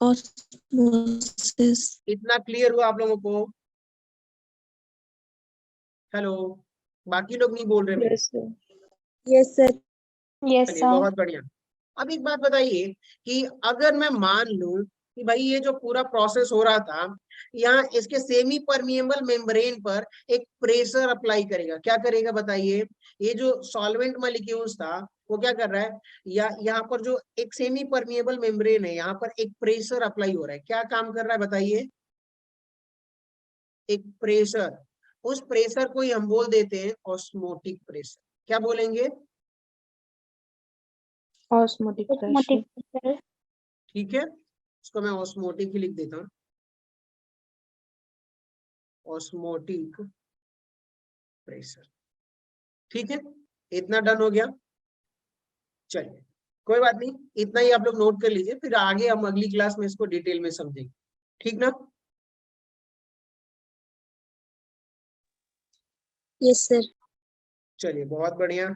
C: ऑस्मोसिस।
A: इतना क्लियर हुआ आप लोगों को? हेलो, बाकी लोग नहीं बोल रहे मेरे।
E: Yes sir, yes sir, yes
A: चलिए
E: सर।
A: बहुत बढ़िया। अब एक बात बताइए कि अगर मैं मान लूं कि भाई ये जो पूरा प्रोसेस हो रहा था, यहाँ इसके सेमी परमिएबल मेम्ब्रेन पर एक प्रेशर अप्लाई करेगा, क्या करेगा बताइए? ये जो सॉल्वेंट मॉलिक्यूल्स था वो क्या कर रहा है, या यहाँ पर जो एक सेमी परमिएबल मेम्ब्रेन है यहाँ पर एक प्रेशर अप्लाई हो रहा है, क्या काम कर रहा है बताइए? एक प्रेशर, उस प्रेशर को ही हम बोल देते हैं ऑस्मोटिक प्रेशर। क्या बोलेंगे?
C: Osmotic pressure.
E: ऑस्मोटिक।
A: ठीक है, इसको मैं ऑस्मोटिक ही लिख देता हूँ, ऑस्मोटिक प्रेशर। ठीक है, इतना डन हो गया। चलिए कोई बात नहीं, इतना ही आप लोग नोट कर लीजिए, फिर आगे हम अगली क्लास में इसको डिटेल में समझेंगे, ठीक ना?
E: Yes sir.
A: चलिए बहुत बढ़िया।